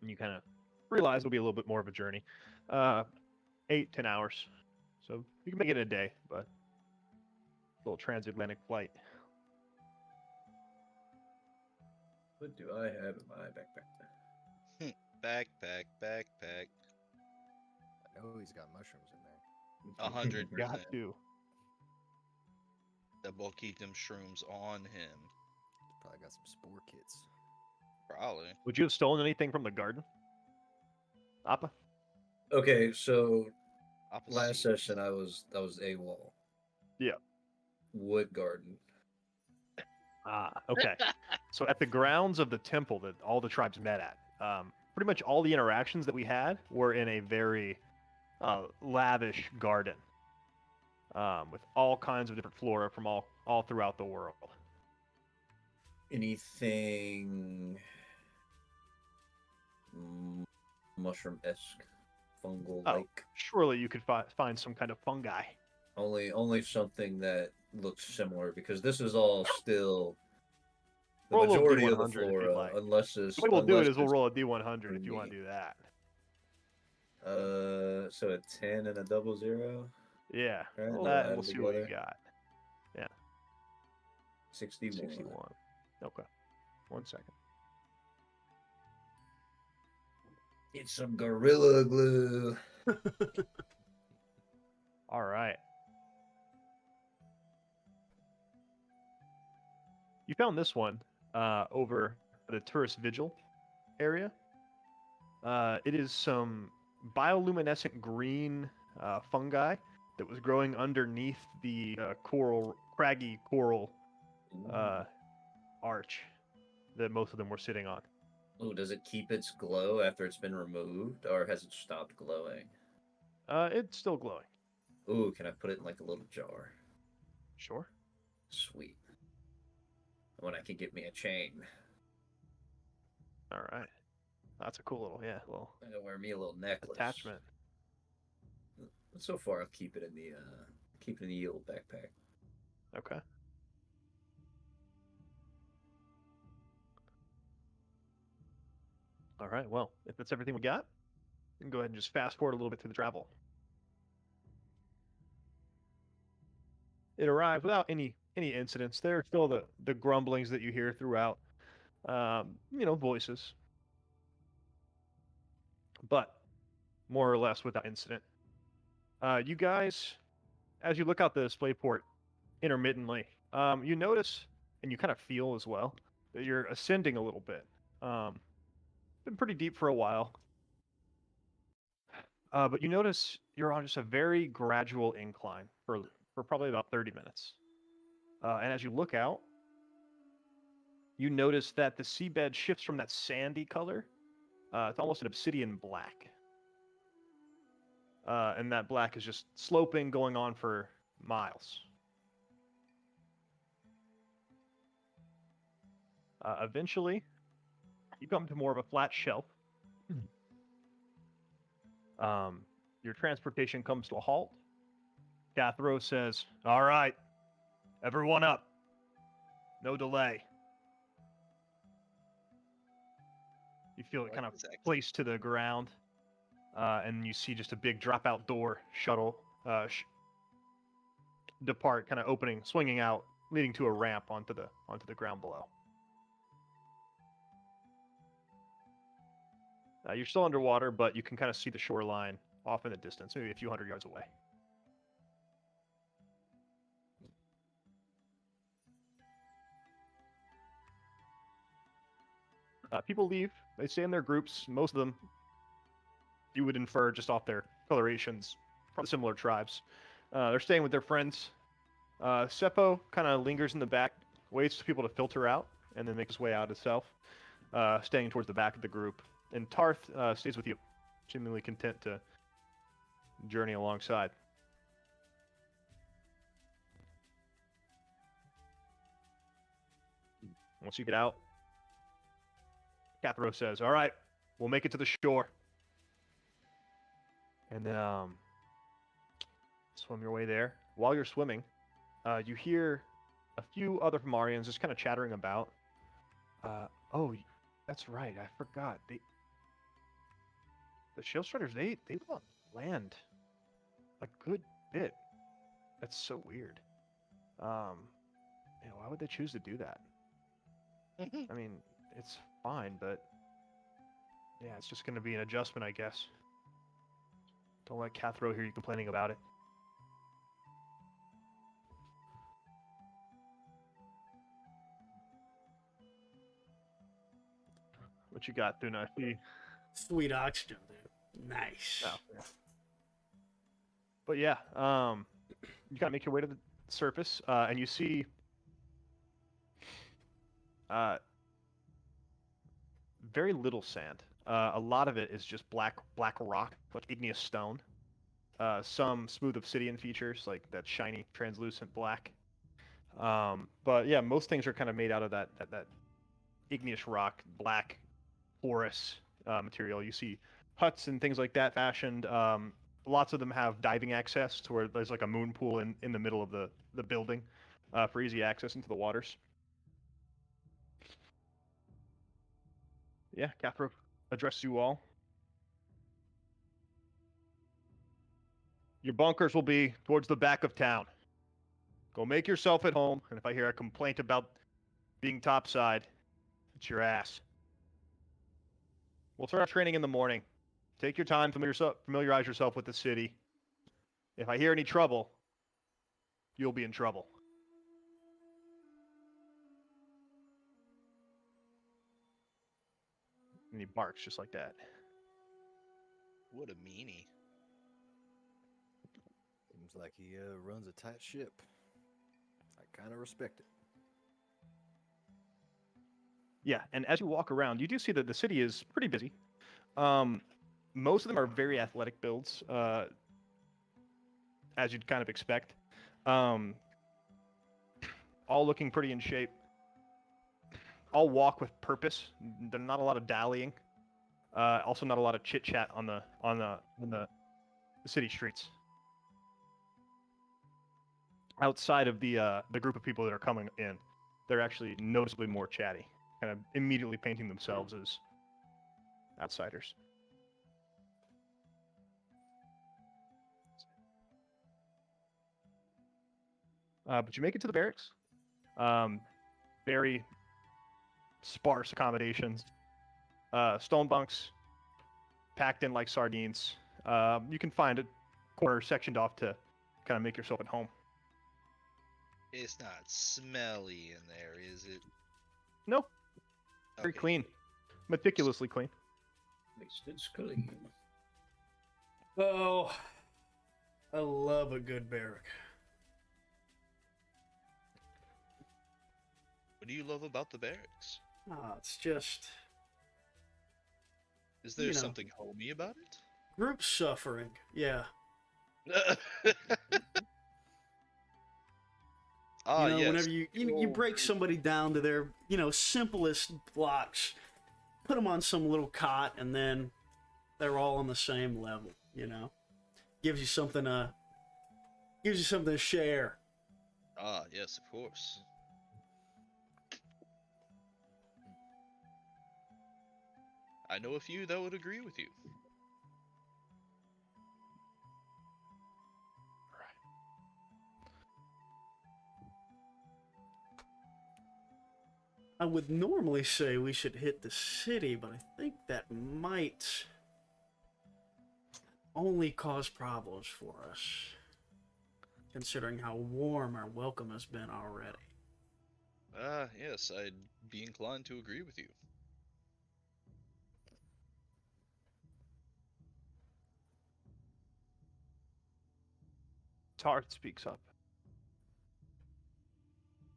And you kind of realize it'll be a little bit more of a journey. 8-10 hours. So you can make it a day, but a little transatlantic flight. What do I have in my backpack? Backpack. I know he's got mushrooms in there. 100%. Got to. That will keep them shrooms on him. Probably got some spore kits. Probably. Would you have stolen anything from the garden, Appa? Okay, so Opposite. last session I was AWOL. Yeah. Wood garden. Ah, okay. So at the grounds of the temple that all the tribes met at, pretty much all the interactions that we had were in a very lavish garden with all kinds of different flora from all throughout the world. Anything mushroom-esque, fungal-like? Surely you could find some kind of fungi. Only something that looks similar, because this is all still The Roll a little majority of the D100 if flora, you'd like. unless it's The way we'll do it unless is we'll it's roll a D100 if you want me. to do that. So a 10 and a 00. Yeah. Right, Roll they'll that and add we'll see what you together. got. Yeah. 61. 61. Okay. 1 second. It's some gorilla glue. All right. You found this one over the tourist vigil area. It is some bioluminescent green fungi that was growing underneath the craggy coral arch that most of them were sitting on. Oh, does it keep its glow after it's been removed, or has it stopped glowing? It's still glowing. Ooh, can I put it in like a little jar? Sure. Sweet. When I can get me a chain. All right. That's a cool little, I gotta wear me a little necklace. attachment. So far, I'll keep it in the little backpack. Okay. All right. Well, if that's everything we got, we can go ahead and just fast forward a little bit through the travel. It arrived without any incidents. There are still the grumblings that you hear throughout, voices, but more or less without incident. You guys, as you look out the display port intermittently, you notice and you kind of feel as well that you're ascending a little bit. Been pretty deep for a while, but you notice you're on just a very gradual incline for probably about 30 minutes. And as you look out, you notice that the seabed shifts from that sandy color. It's almost an obsidian black. And that black is just sloping, going on for miles. Eventually, you come to more of a flat shelf. Your transportation comes to a halt. Cathro says, "All right, everyone up. No delay." You feel it kind of placed to the ground, and you see just a big dropout door shuttle depart, kind of opening, swinging out, leading to a ramp onto the ground below. You're still underwater, but you can kind of see the shoreline off in the distance, maybe a few hundred yards away. People leave. They stay in their groups. Most of them, you would infer just off their colorations, from similar tribes. They're staying with their friends. Seppo kind of lingers in the back, waits for people to filter out, and then makes his way out himself, staying towards the back of the group. And Tarth stays with you, seemingly content to journey alongside. Once you get out, Cathro says, "All right, we'll make it to the shore." And then swim your way there. While you're swimming, you hear a few other Marians just kind of chattering about. Oh, that's right. I forgot. The Sunstriders, they live on land a good bit. That's so weird. Why would they choose to do that? I mean, it's fine, but yeah, it's just going to be an adjustment, I guess. Don't let Cathro hear you complaining about it. What you got, Thuna? Sweet oxygen, dude. Nice. Oh, yeah. But yeah, you gotta make your way to the surface, and you see very little sand. A lot of it is just black rock, like igneous stone. Some smooth obsidian features, like that shiny, translucent black. But yeah, most things are kind of made out of that igneous rock, black, porous material. You see huts and things like that fashioned. Lots of them have diving access to where there's like a moon pool in the middle of the building for easy access into the waters. Yeah, Cathro addresses you all. Your bunkers will be towards the back of town. Go make yourself at home, and if I hear a complaint about being topside, it's your ass. We'll start our training in the morning. Take your time, familiarize yourself with the city. If I hear any trouble, you'll be in trouble. And he barks just like that. What a meanie. Seems like he runs a tight ship. I kind of respect it. Yeah, and as you walk around, you do see that the city is pretty busy. Most of them are very athletic builds, as you'd kind of expect. All looking pretty in shape. All walk with purpose. There's not a lot of dallying. Also, not a lot of chit chat on the city streets. Outside of the group of people that are coming in, they're actually noticeably more chatty, kind of immediately painting themselves as outsiders. But you make it to the barracks. Very sparse accommodations. Stone bunks, packed in like sardines. You can find a corner sectioned off to kind of make yourself at home. It's not smelly in there, is it? No, very Okay. clean, meticulously clean. Makes it clean. Oh, I love a good barrack. What do you love about the barracks? It's just Is there You know. something homey about group suffering. Yeah. it? Ah, You know, yes. whenever you break somebody down to their, simplest blocks, put them on some little cot, and then they're all on the same level, Gives you something to share. Ah, yes, of course. I know a few that would agree with you. I would normally say we should hit the city, but I think that might only cause problems for us, considering how warm our welcome has been already. Ah, yes, I'd be inclined to agree with you. Tarth speaks up.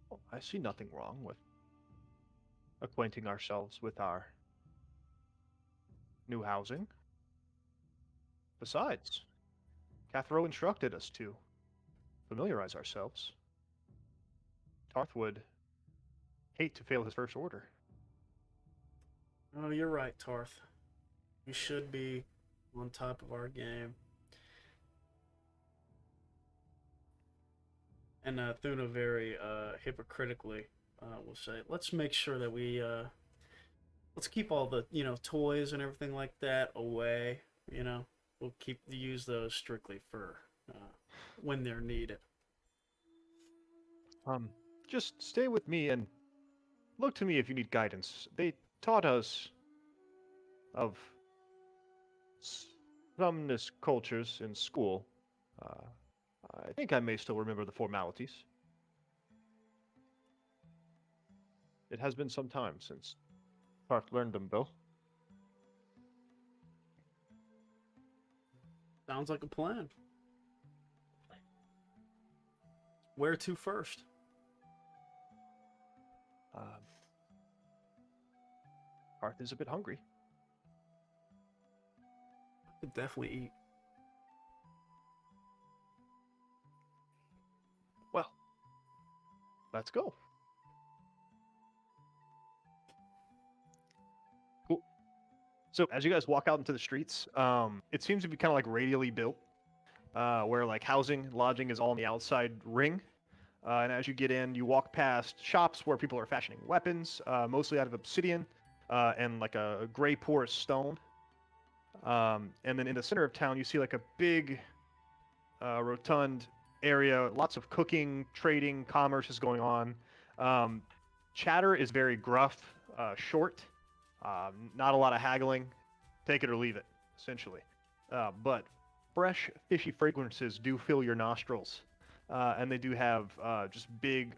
Well, I see nothing wrong with acquainting ourselves with our new housing. Besides, Cathro instructed us to familiarize ourselves. Tarth would hate to fail his first order. Oh, you're right, Tarth. We should be on top of our game. And Thuna very hypocritically will say, let's make sure that we let's keep all the toys and everything like that away. We'll use those strictly for when they're needed. Just stay with me and look to me if you need guidance. They taught us of Sumnis cultures in school. I think I may still remember the formalities. It has been some time since Tarth learned them, though. Sounds like a plan. Where to first? Tarth is a bit hungry. Could definitely eat. Well, let's go. Cool. So as you guys walk out into the streets, it seems to be kind of like radially built, where like housing, lodging is all on the outside ring. And as you get in, you walk past shops where people are fashioning weapons, mostly out of obsidian. and like a gray porous stone. And then in the center of town, you see like a big, rotund area. Lots of cooking, trading, commerce is going on. Chatter is very gruff, short. Not a lot of haggling. Take it or leave it, essentially. But fresh, fishy fragrances do fill your nostrils, and they do have just big,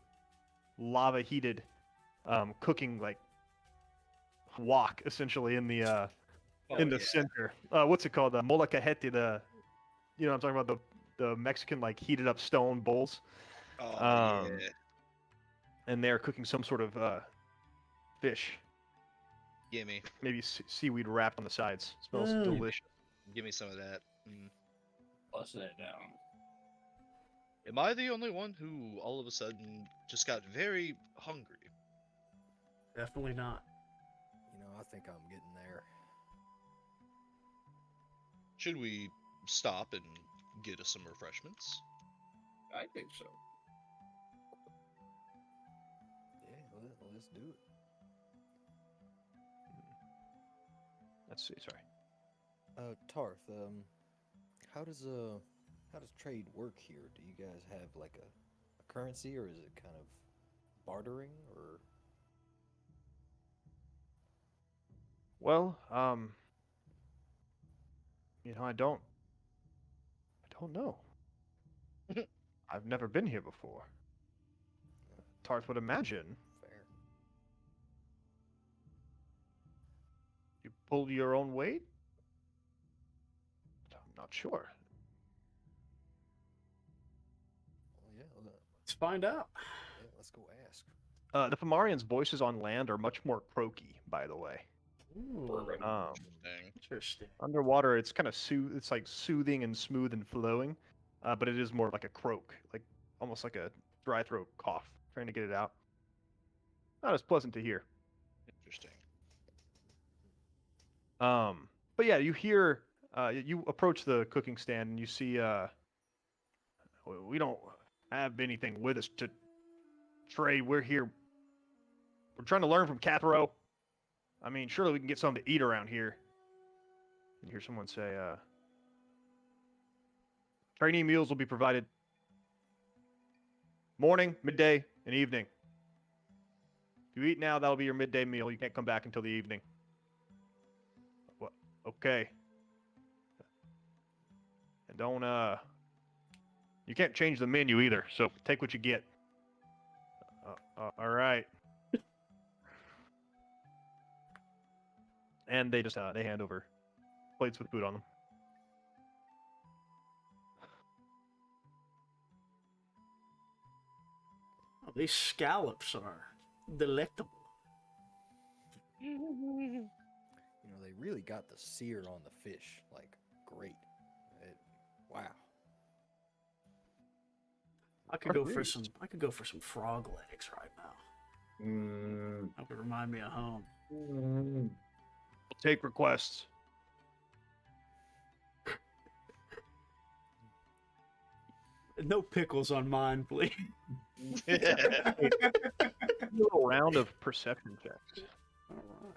lava-heated, cooking like wok, essentially in the center. What's it called? Molcajete. You know what I'm talking about, the Mexican like heated up stone bowls. Oh Um, yeah. And they're cooking some sort of fish, Gimme. maybe seaweed wrapped on the sides. Smells delicious. Give me some of that. Bust that down. Am I the only one who all of a sudden just got very hungry? Definitely not. You know, I think I'm getting there. Should we stop and get us some refreshments? I think so. Yeah, let's do it. Let's see. Sorry. Tarth, how does trade work here? Do you guys have like a currency, or is it kind of bartering, or? Well, I don't know. I've never been here before. Tarth would imagine Fair. you pull your own weight. I'm not sure. Well, yeah, Let's find out. yeah, let's go ask. The Fomarians' voices on land are much more croaky, by the way. Ooh, Dang. interesting. Underwater, it's kind of it's like soothing and smooth and flowing, but it is more like a croak, like almost like a dry throat cough, trying to get it out. Not as pleasant to hear. Interesting. But yeah, you hear, you approach the cooking stand and you see, we don't have anything with us to trade. We're here. We're trying to learn from Cathro. I mean, surely we can get something to eat around here. You hear someone say, trainee meals will be provided morning, midday, and evening. If you eat now, that'll be your midday meal. You can't come back until the evening. What? Okay. And don't, you can't change the menu either, so take what you get. All right. And they just, they hand over plates with food on them. Oh, these scallops are delectable. You know, they really got the sear on the fish, like, great. Wow. I could go for Agreed. some. I could go for some frog legs right now. That would remind me of home. Take requests. No pickles on mine, please. A little round of perception checks. All right.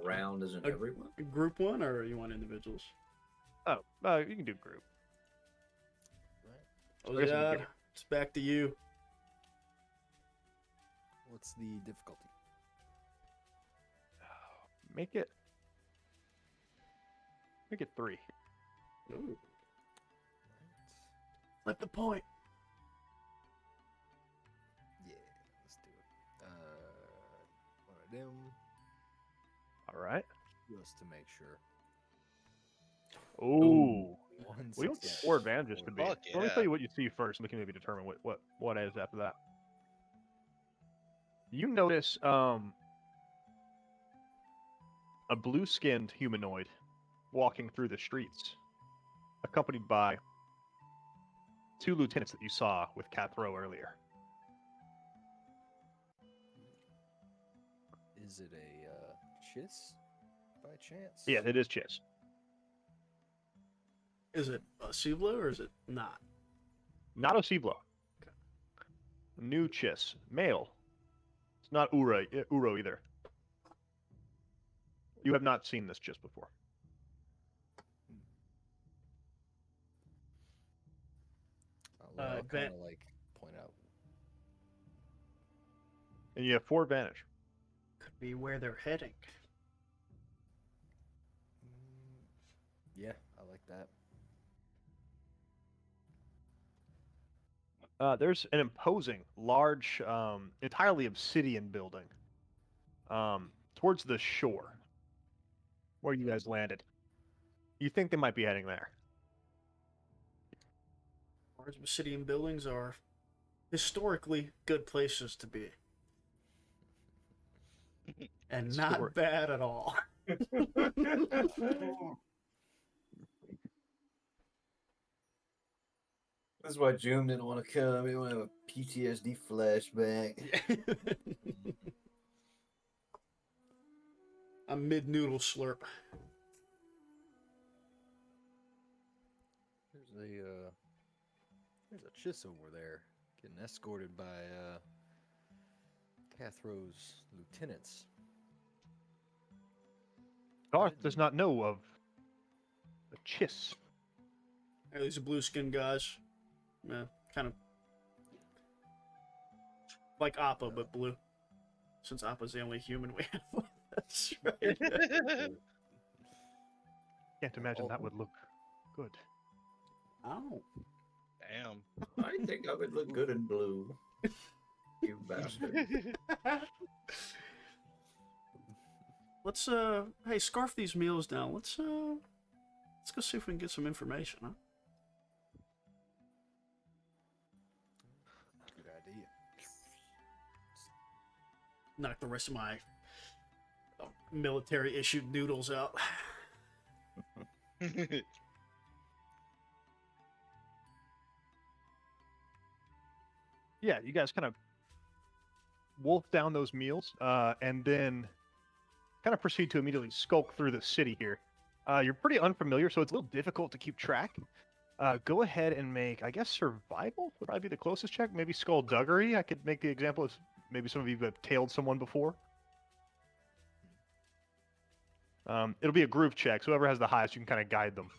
Around isn't A- everyone. Group one, or you want individuals? Oh, you can do group. Right. Oh I guess we can yeah, get- it's back to you. What's the difficulty? Make it 3. Ooh. Right. Flip the point. Yeah, let's do it. One of them, All right. just to make sure. Ooh. One We don't get success. 4 advantages to be. Fuck So let me yeah. tell you what you see first, and we can maybe determine what is after that. You notice a blue-skinned humanoid walking through the streets, accompanied by 2 lieutenants that you saw with Cathro earlier. Is it a Chiss by chance? Yeah, it is Chiss. Is it a Sublo or is it not? Not a Ciblo. New Chiss. Male. It's not Uro either. You have not seen this just before. I'll kind of like point out. And you have 4 advantage. Could be where they're heading. Yeah, I like that. There's an imposing, large, entirely obsidian building towards the shore where you guys landed. You think they might be heading there. Large obsidian buildings are historically good places to be. And not bad at all. That's why June didn't want to come. He wanted to have a PTSD flashback. A mid-noodle slurp. There's a chiss over there getting escorted by Cathro's lieutenants. Darth does not know of the chiss. Hey, these are blue-skinned guys. Yeah, kind of like Appa, but blue. Since Appa's the only human we have with us, right? Can't imagine that would look good. Oh. Damn. I think I would look good in blue. You bastard. Let's hey, scarf these meals down. Let's go see if we can get some information, huh? Good idea. Knock the rest of my military issued noodles out. Yeah, you guys kind of wolf down those meals, and then kind of proceed to immediately skulk through the city here. You're pretty unfamiliar, so it's a little difficult to keep track. Go ahead and make, I guess, survival would probably be the closest check. Maybe skullduggery. I could make the example of maybe some of you have tailed someone before. It'll be a group check, so whoever has the highest, you can kind of guide them.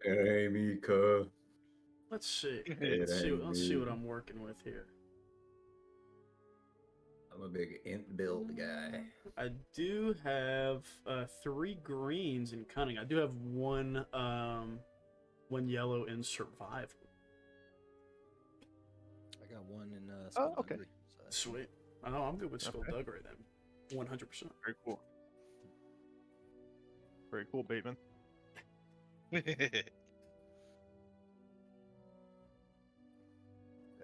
Hey, Mika. Let's see. Let's see what I'm working with here. I'm a big int build guy. I do have 3 greens in cunning. I do have one yellow in survival. I got one in Oh, okay. So Sweet. Oh, I'm good with skullduggery then. 100%. Very cool. Very cool, Bateman.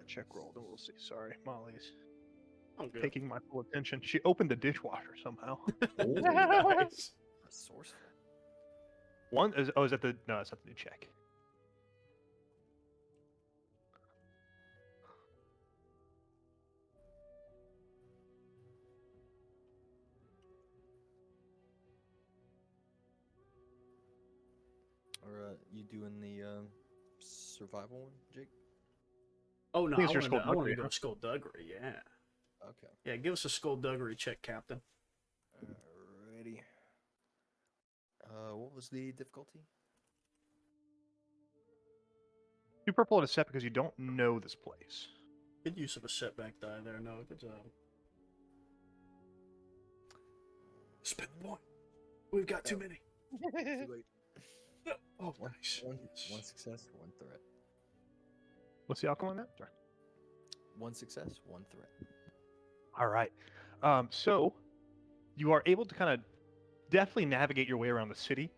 Check roll, then we'll see. Sorry, Molly's taking my full attention. She opened the dishwasher somehow. Nice. Resourceful. One is is that the no? It's not the new check. Or you doing the survival one, Jake? Oh no, I I think it's your want to skullduggery, go huh? skullduggery. Yeah. Okay. Yeah, give us a skullduggery check, Captain. Alrighty. What was the difficulty? 2 purple and a set because you don't know this place. Good use of a setback die there. No, good job. Spin the point. We've got too many. Too late. Oh, One nice. success, 1 threat. What's the outcome on that? Sorry. 1 success, 1 threat. All right. So you are able to kind of definitely navigate your way around the city,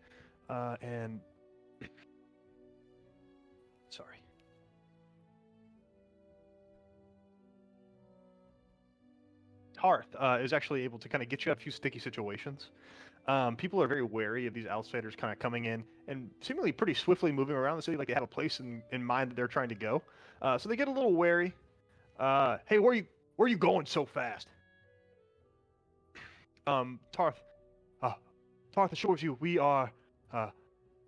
and sorry. Tarth is actually able to kind of get you out of a few sticky situations. People are very wary of these outsiders kind of coming in and seemingly pretty swiftly moving around the city, like they have a place in mind that they're trying to go. So they get a little wary. Hey, where are you going so fast? Tarth assures you we are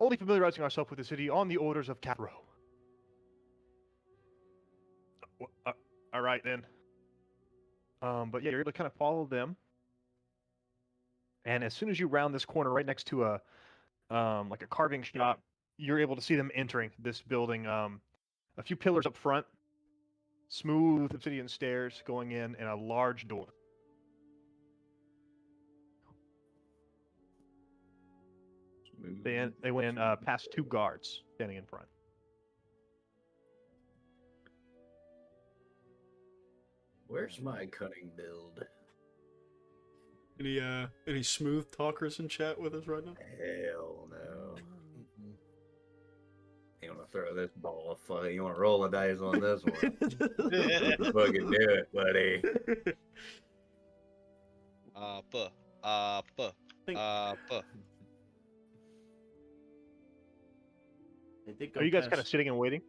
only familiarizing ourselves with the city on the orders of Capro. All right then. But yeah, you're able to kind of follow them. And as soon as you round this corner, right next to a like a carving shop, you're able to see them entering this building. A few pillars up front, smooth obsidian stairs going in, and a large door. They went in past 2 guards standing in front. Where's my cunning build? Any smooth talkers in chat with us right now? Hell no. You want to throw this ball of fun? You want to roll the dice on this one? Fucking do it, buddy. Appa. Are you guys kind of sitting and waiting?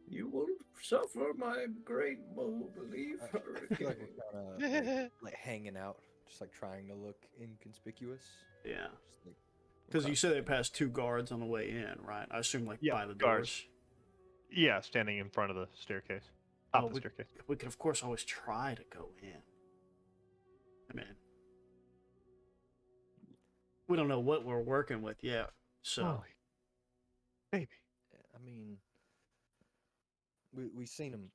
You will suffer my great belief. I feel like we're kind of like hanging out, just like trying to look inconspicuous. Yeah. Just like, Because you said they passed 2 guards on the way in, right? I assume by the guards. doors. Yeah, standing in front of the staircase. Top of the staircase. We could, of course, always try to go in. I mean, we don't know what we're working with yet, so. Maybe. I mean, we've seen him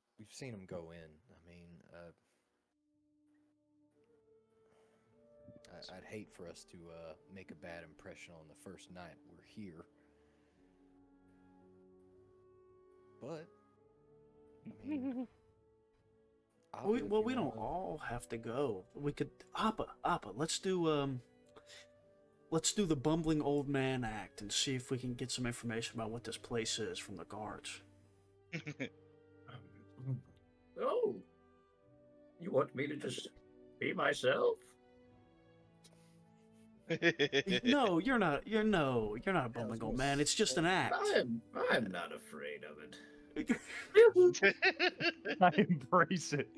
go in. I mean, I'd hate for us to make a bad impression on the first night we're here. But I mean, we don't all have to go. We could Appa. Let's do the bumbling old man act and see if we can get some information about what this place is from the guards. Oh, you want me to just be myself? No, you're not. You're not a bumbling old man. It's just an act. I'm not afraid of it. I embrace it.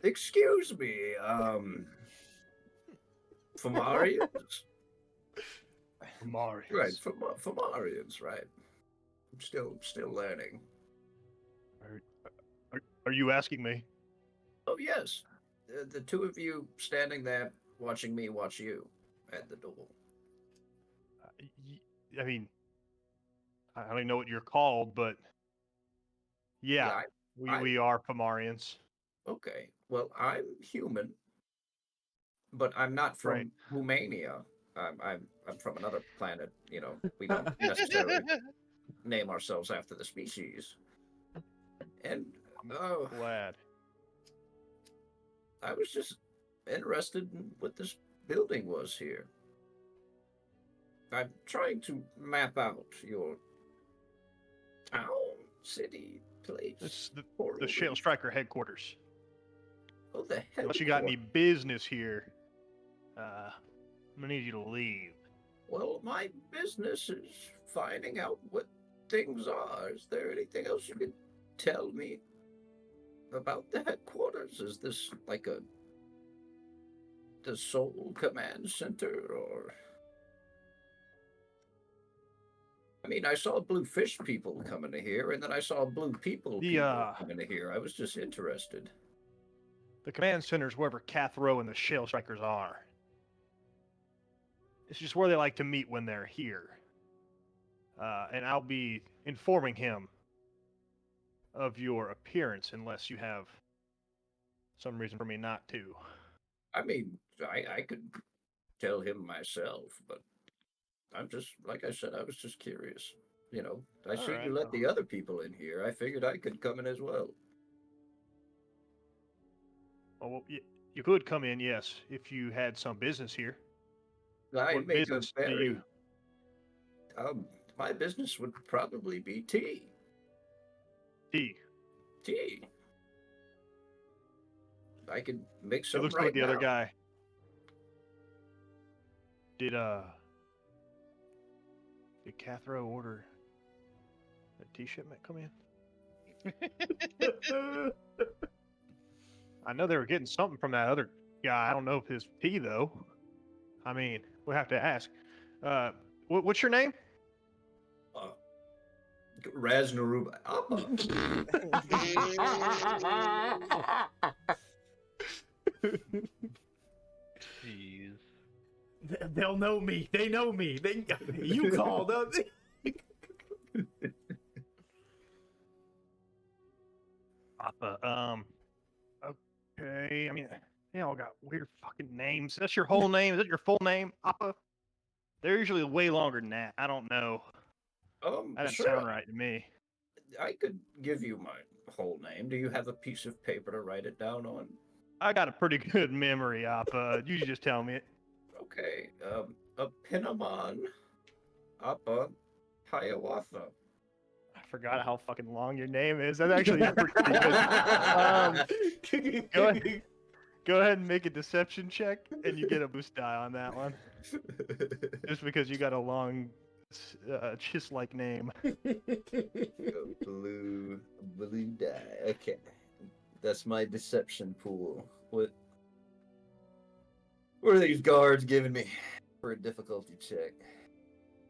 Excuse me, Fomarians? Fomarians. Right, Fomarians, right. I'm still learning. Are you asking me? Oh, yes. The 2 of you standing there watching me watch you at the door. I mean, I don't even know what you're called, but yeah, we are Fomarians. Okay, well, I'm human, but I'm not from Romania. I'm from another planet. You know, we don't necessarily name ourselves after the species. And Glad. I was just interested in what this building was here. I'm trying to map out your town, city, place. It's the Shale Striker headquarters. Oh, the hell! Unless you got any business here, I'm gonna need you to leave. Well, my business is finding out what things are. Is there anything else you can tell me about the headquarters? Is this like the sole command center, or? I mean, I saw blue fish people coming to here, and then I saw blue people coming to here. I was just interested. The command center's wherever Cathro and the Shale Strikers are. It's just where they like to meet when they're here. And I'll be informing him of your appearance unless you have some reason for me not to. I mean, I could tell him myself, but I'm just, like I said, I was just curious. You know, I see you let the other people in here. I figured I could come in as well. Well, you could come in, yes, if you had some business here. What business do you? My business would probably be tea. Tea. I could make some. It looks right like the now. other guy. Did Cathro order a tea shipment come in? I know they were getting something from that other guy. I don't know if his tea though. I mean, we'll have to ask. What's your name? Raznarub Appa. They'll know me. They know me. You called up. Appa, okay. I mean, they all got weird fucking names. That's your whole name? Is that your full name, Appa? They're usually way longer than that. I don't know. That doesn't Sure. sound right to me. I could give you my whole name. Do you have a piece of paper to write it down on? I got a pretty good memory, Appa. You just tell me it. Okay. Pinamon, Appa, Hiawatha. I forgot how fucking long your name is. That's actually pretty good. Go ahead and make a deception check, and you get a boost die on that one. Just because you got a long, Chiss-like name. Blue die. Okay. That's my deception pool. What are these guards giving me for a difficulty check?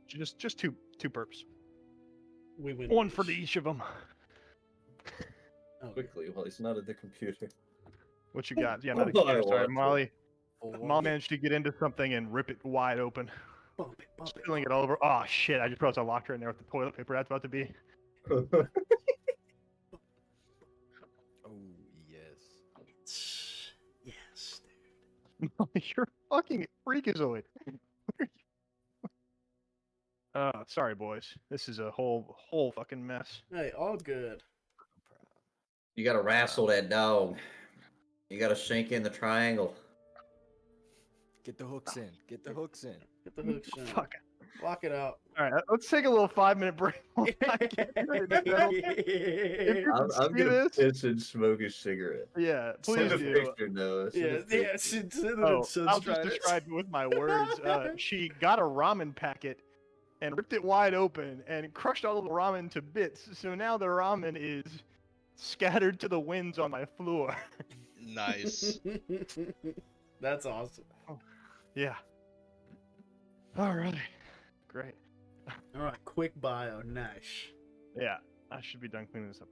Just two perps. We win. One for each of them. Quickly, while he's not at the computer. What you got? Yeah, Oh, sorry, Molly. Four. Mom managed to get into something and rip it wide open. Bump it. Spilling it all over. Oh shit! I just realized I locked her in there with the toilet paper. That's about to be. Oh yes. Yes, dude. You're fucking freakazoid. Sorry, boys. This is a whole fucking mess. Hey, all good. You gotta wrestle that dog. You gotta sink in the triangle. Get the hooks in. Get the hooks in. Get the hooks in. Fuck. Lock it out. All right, let's take a little 5-minute break. I'm gonna piss and smoke a cigarette. Yeah, please Send a do. picture, Noah. Send a Yeah, picture. send it in Oh, I'll just Sunstriders. describe it with my words. She got a ramen packet and ripped it wide open and crushed all of the ramen to bits. So now the ramen is scattered to the winds on my floor. Nice. That's awesome. Yeah. All right. Great. All right, quick bio. Nice. Yeah, I should be done cleaning this up.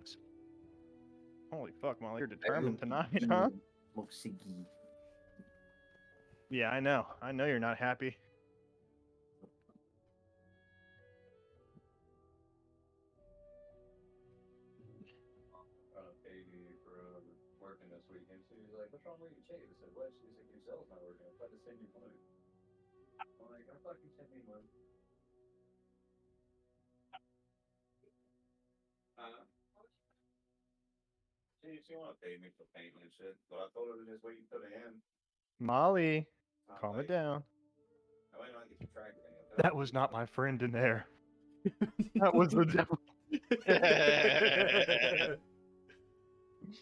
Holy fuck, Molly, you're determined tonight, huh? Yeah, I know. I know you're not happy. Working this weekend. So he's like, "What's wrong with your chick?" I said, "What?" She's like, "Your cell's not working. I'm trying to send you money." I'm like, "I fucking send me money." She want to pay me for painting and shit, but I told her to just wait until the end. Molly, calm it down. I might not get your track thing. That was not my friend in there. That was the devil.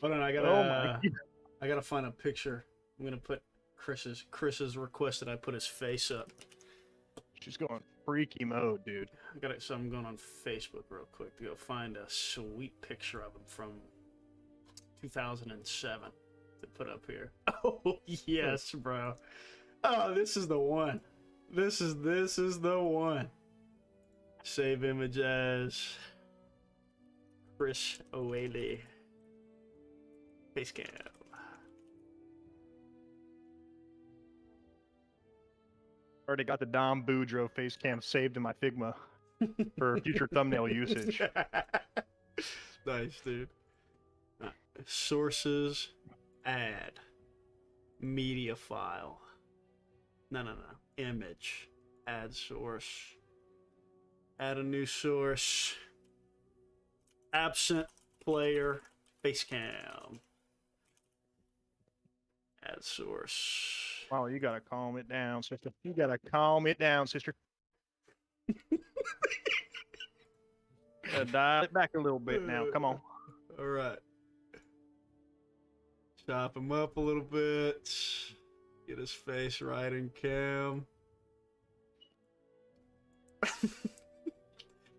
Hold on, I Oh gotta find a picture. I'm gonna put Chris's request that I put his face up. She's going freaky mode, dude. So I'm going on Facebook real quick to go find a sweet picture of him from 2007 to put up here. Oh yes, bro. Oh, this is the one. This is the one. Save image as Chris O'Whaley. Face cam. Already got the Dom Boudreaux face cam saved in my Figma for future thumbnail usage. Nice, dude. Sources, add, media file. No. Image, add source, add a new source, absent player, face cam, add source. Wow, you gotta calm it down, sister. You gotta calm it down, sister. Dial it back a little bit now. Come on. All right. Chop him up a little bit. Get his face right in cam.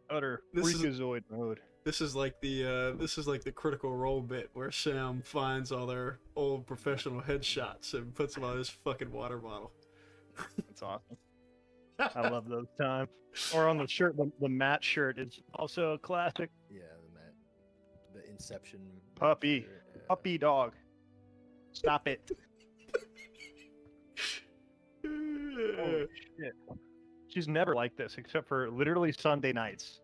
Utter This is- freakazoid mode. This is like the Critical Role bit where Sam finds all their old professional headshots and puts them on his fucking water bottle. That's awesome. I love those times. Or on the shirt, the matte shirt is also a classic. Yeah, the Inception. Puppy. shirt, yeah. Puppy dog. Stop it. Holy shit. She's never like this, except for literally Sunday nights.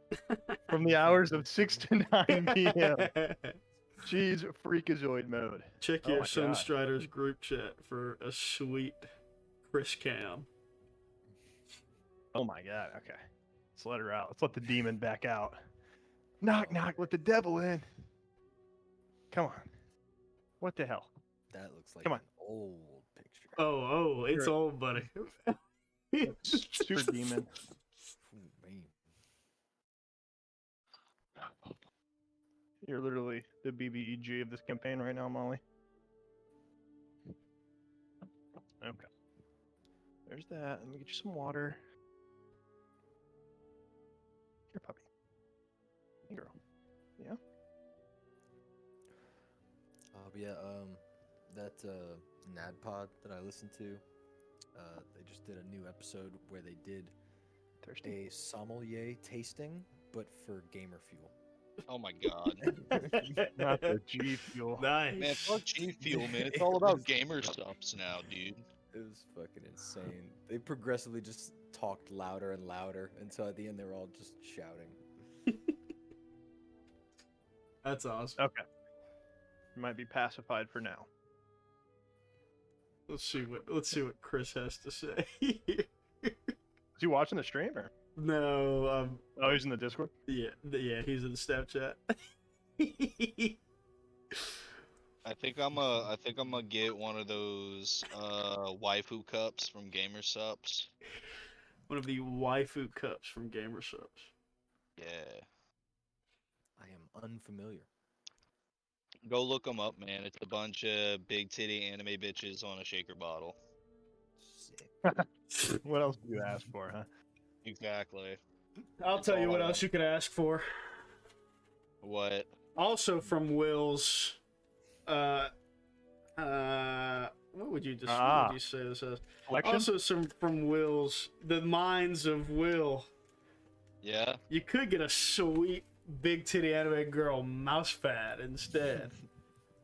From the hours of 6 to 9 p.m. She's freakazoid mode. Check your Sunstriders group chat for a sweet Chris Cam. Oh my god, okay. Let's let her out. Let's let the demon back out. Knock, knock, let the devil in. Come on. What the hell? That looks like Come on. an old picture. Oh, it's old, buddy. Super demon. Ooh, man. You're literally the BBEG of this campaign right now, Molly. Okay. There's that. Let me get you some water. Here, puppy. Hey, girl. Yeah? But yeah, that NADPOD that I listened to, they just did a new episode where they did a sommelier tasting, but for gamer fuel. Oh my god. Not the G Fuel. Nice. Man, fuck G Fuel, man. It's all about gamer subs now, dude. It was fucking insane. They progressively just talked louder and louder until at the end they were all just shouting. That's awesome. Okay. You might be pacified for now. Let's see what Chris has to say. Is he watching the stream or? No, Oh, he's in the Discord? yeah, he's in the Snapchat. I think I'm gonna get one of those waifu cups from Gamer Subs. One of the waifu cups from Gamer Subs. Yeah. I am unfamiliar. Go look them up, man. It's a bunch of big titty anime bitches on a shaker bottle. Sick. What else do you ask for, huh? Exactly. I'll That's tell you all what I else you could ask for. What? Also from Will's, what would you just what would you say this is? Collection? Also from Will's, the Minds of Will. Yeah. You could get a sweet big titty anime girl mouse pad instead.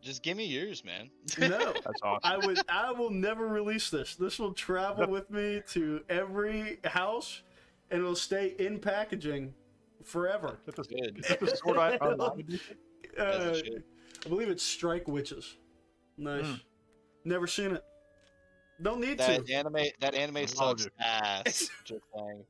Just give me yours, man. No, That's awesome. I will never release this. This will travel with me to every house, and it'll stay in packaging forever. That's Good. Is that the Sword Art Online edition? As it should. I believe it's Strike Witches. Nice. Never seen it. Don't need That to. anime sucks ass. Just saying.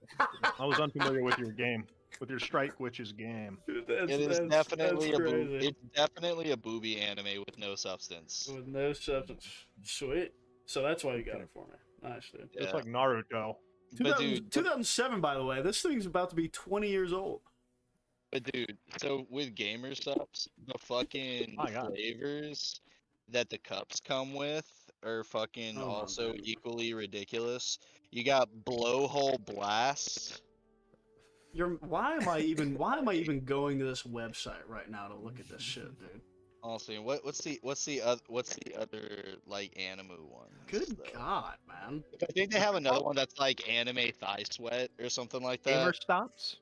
I was unfamiliar with your game. With your Strike Witches game. It is definitely it's definitely a booby anime with no substance. With no substance. Sweet. So that's why you got it for me. Nice, dude. Yeah. It's like Naruto. But dude, 2007, by the way. This thing's about to be 20 years old. But dude, so with Gamer Subs, the fucking Oh my God. flavors that the cups come with are fucking Oh my also God. equally ridiculous. You got Blowhole Blast. Why am I even going to this website right now to look at this shit, dude? Honestly, what's the other like anime one? Good God, man. I think they have another one that's like Anime Thigh Sweat or something like that. Gamer Stops?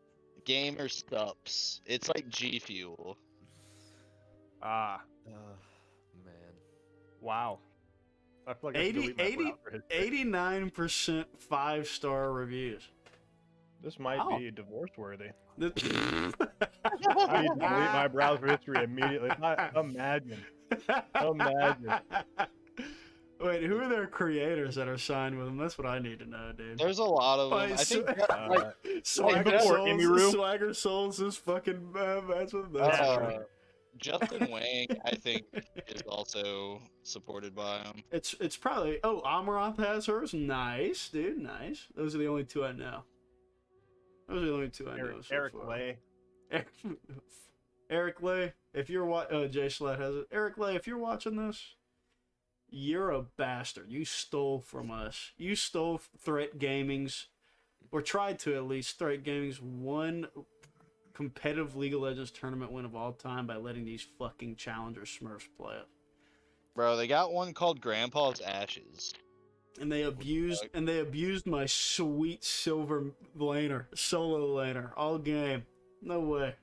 Gamer Subs. It's like G Fuel. Ah, Man. wow. I feel like I should delete my browser history. 89% 5-star reviews. This might Wow. be divorce worthy. That- I need to delete my browser history immediately. Imagine. Wait, who are their creators that are signed with them? That's what I need to know, dude. There's a lot of them. Like, I think Swagger before Souls, Emiru. Swagger Souls is fucking that's what that's right. Justin Wang, I think, is also supported by him. It's probably Amaranth has hers. Nice, dude, nice. Those are the only two I know. Those are the only two I know. So Eric far. Lay. Eric Lay, if you're Jay Schlatt has it. Eric Lay, if you're watching this, you're a bastard. You stole from us. You stole Threat Gaming's, or tried to at least, Threat Gaming's one competitive League of Legends tournament win of all time by letting these fucking Challenger Smurfs play it. Bro, they got one called Grandpa's Ashes. And they abused my sweet silver laner, solo laner, all game. No way.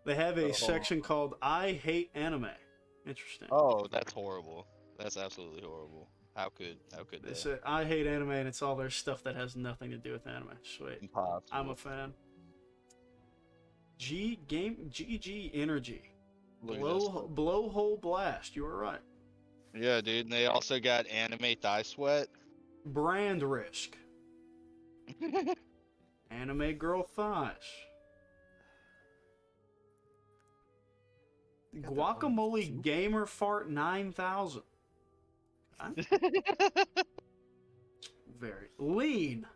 They have a section called I Hate Anime. Interesting. Oh, that's horrible. That's absolutely horrible. How could They they? say I hate anime, and it's all their stuff that has nothing to do with anime. Sweet. Impossible. I'm a fan. GG Energy. Look at this. Blowhole Blast. You were right. Yeah, dude. And they also got Anime Thigh Sweat. Brand Risk. Anime Girl Thighs. got that on Guacamole soup. Gamer Fart 9000. Very lean,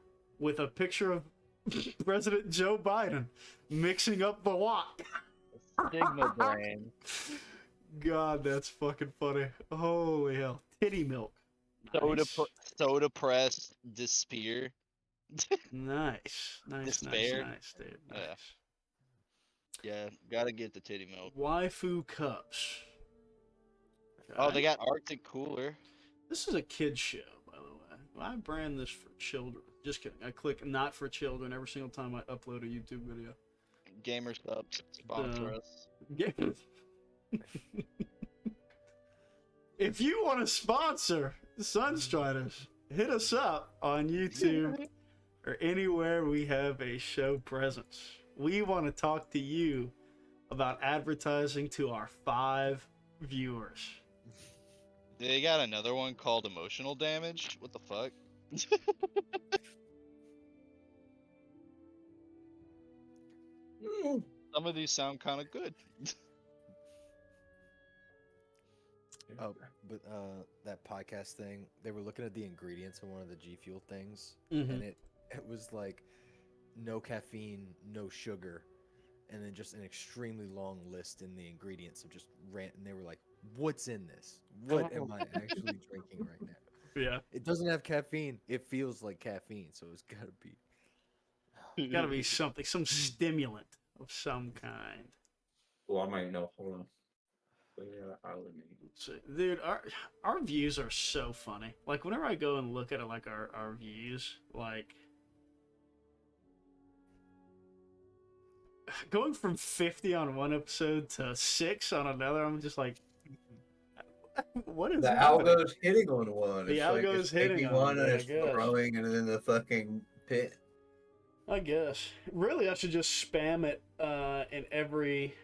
with a picture of President Joe Biden mixing up the wok. Stigma brain. God, that's fucking funny. Holy hell. Titty milk. Nice. Soda press despair. Nice, Despair. nice, dude. Nice. Yeah, gotta get the titty milk. Waifu cups. Oh, Okay. they got Arctic Cooler. This is a kid's show, by the way. I brand this for children. Just kidding. I click not for children every single time I upload a YouTube video. Gamer Subs sponsor us. If you want to sponsor Sunstriders, hit us up on YouTube or anywhere we have a show presence. We want to talk to you about advertising to our 5 viewers. They got another one called Emotional Damage. What the fuck? Some of these sound kind of good. Oh, but that podcast thing, they were looking at the ingredients in one of the G Fuel things, Mhm. and it was like no caffeine, no sugar, and then just an extremely long list in the ingredients of just rant. And they were like, "What's in this? What am I actually drinking right now? Yeah. It doesn't have caffeine. It feels like caffeine, so it's gotta be." Gotta be something, some stimulant of some kind. Well, I might know. Hold on. But yeah, I'll let me. So, dude, our views are so funny. Like, whenever I go and look at it, like our views, like going from 50 on one episode to 6 on another, I'm just like, what is The happening? algo's hitting on one. The It's like algo's it's hitting taking on one it, and I it's guess. throwing it in the fucking pit. I guess. Really, I should just spam it in every,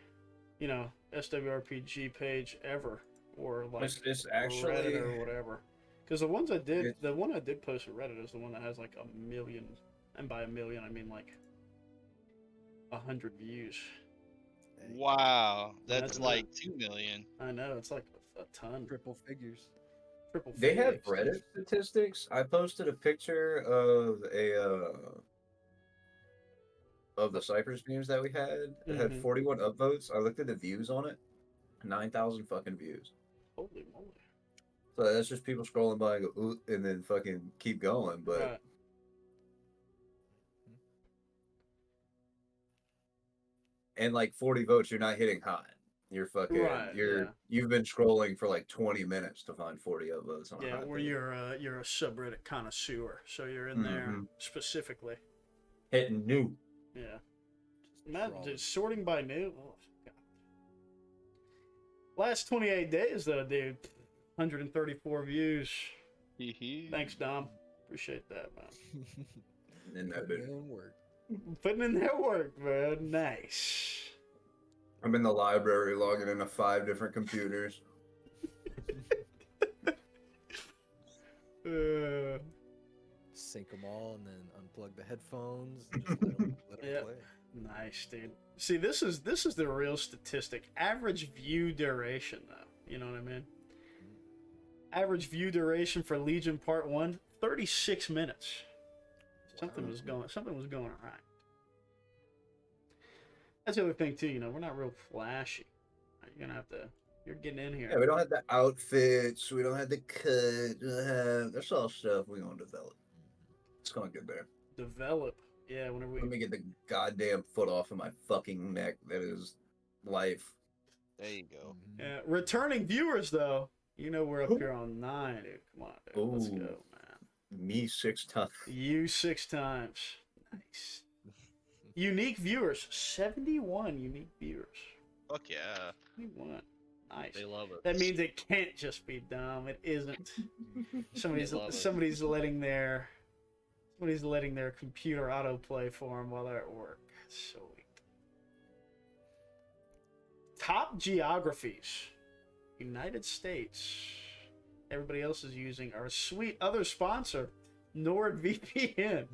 SWRPG page ever, or like It's actually Reddit or whatever. Because the ones I did, the one I did post at Reddit is the one that has like 1 million, and by 1 million I mean like 100 views. Wow, that's That's like 2 million. I know, it's like a ton. Triple figures. Triple. They have figures. Reddit statistics. I posted a picture of of the Cypress memes that we had. It had Mhm. 41 upvotes. I looked at the views on it. 9,000 fucking views. Holy moly. So that's just people scrolling by and go, ooh, and then fucking keep going. But Right. and like 40 votes, you're not hitting high. You're fucking Right, yeah. you've been scrolling for like 20 minutes to find 40 upvotes on a Yeah, high where page. you're a subreddit connoisseur, so you're in there Mhm. specifically. Hitting new. Yeah. Just Matt, crawling. just sorting by new. Oh, God. Last 28 days, though, dude. 134 views. Thanks, Dom. Appreciate that, man. In that Putting bit. in work. Putting in their work, man. Nice. I'm in the library logging into 5 different computers. Sync them all and then unplug the headphones and just let 'em Yep. play. Nice, dude. See, this is the real statistic. Average view duration, though. You know what I mean? Average view duration for Legion Part 1, 36 minutes. Something was going right. That's the other thing too, we're not real flashy. You're getting in here. Yeah, we don't have the outfits. We don't have the cut. That's all stuff we're going to develop. It's going to get there. Develop. Yeah, whenever Let we me get the goddamn foot off of my fucking neck. That is life. There you go. Mhm. returning viewers though, we're up here on 9, dude. Come on, dude. Let's Ooh. go, man. Me 6 times. You 6 times. Nice. Unique viewers, 71 unique viewers. Fuck yeah. 71. Nice. They love it. That means it can't just be dumb. It isn't. love it. Somebody's letting their computer autoplay for them while they're at work. Sweet. Top geographies. United States. Everybody else is using our sweet other sponsor, NordVPN.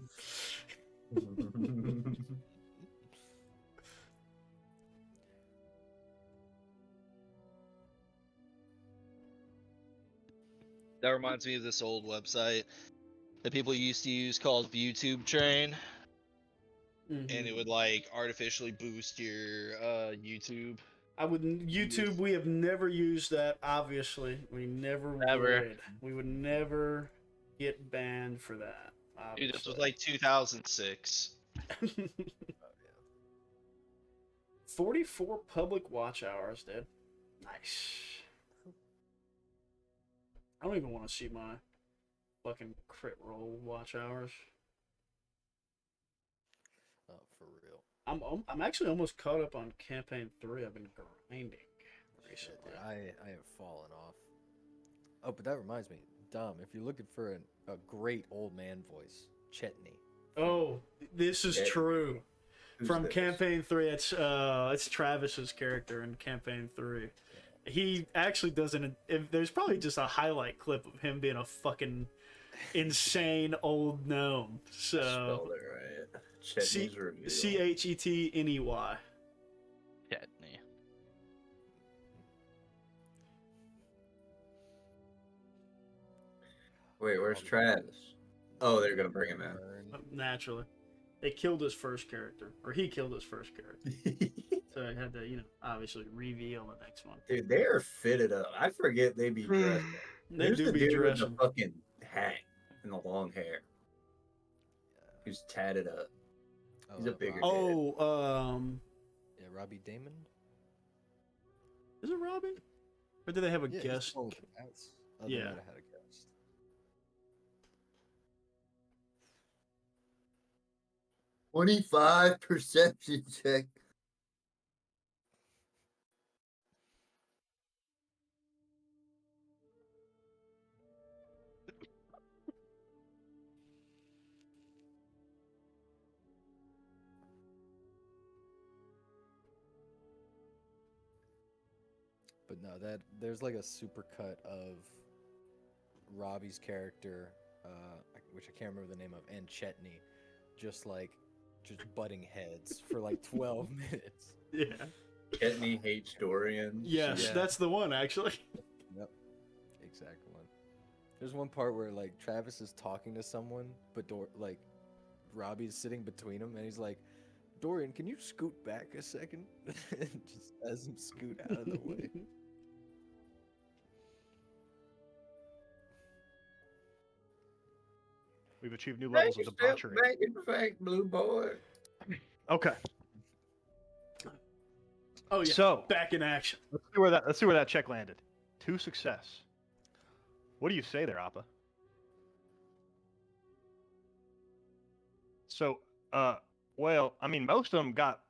That reminds me of this old website that people used to use called YouTube Train, and it would like artificially boost your YouTube. YouTube. We have never used that. Obviously, we never would. We would never get banned for that. Obviously. Dude, this was like 2006. 44 public watch hours, dude. Nice. I don't even want to see my fucking crit roll watch hours. Oh, for real. I'm actually almost caught up on campaign 3. I've been grinding recently. I have fallen off. Oh, but that reminds me, Dom, if you're looking for a great old man voice, Chetney. Oh, this is true. From campaign 3, it's Travis's character in campaign 3. He actually doesn't. There's probably just a highlight clip of him being a fucking insane old gnome. So spelled it right. Chetney's reveal. Chetney. Chetney. Wait, where's Travis? Oh, they're gonna bring him in. Naturally, they killed his first character, or he killed his first character. So I had to, obviously reveal the next one. Dude, they are fitted up. I forget they be dressed. They do be dressed. With the fucking hat and the long hair. He's tatted up. He's a bigger dude. Yeah, Robbie Damon. Is it Robbie? Or do they have a guest? Yeah. Might have had a guest. $25 perception check. But no, there's like a super cut of Robbie's character, which I can't remember the name of, and Chetney, just butting heads for like 12 minutes. Yeah. Chetney hates Dorian. Yes, yeah. That's the one actually. Yep, exact one. There's one part where like Travis is talking to someone, but Robbie's sitting between them, and he's like, "Dorian, can you scoot back a second?" Just has him scoot out of the way. We've achieved new levels of debauchery. Back in fact, blue boy. Okay. Oh yeah. So back in action. Let's see where that check landed. 2 success. What do you say there, Appa? So, well, I mean, most of them got.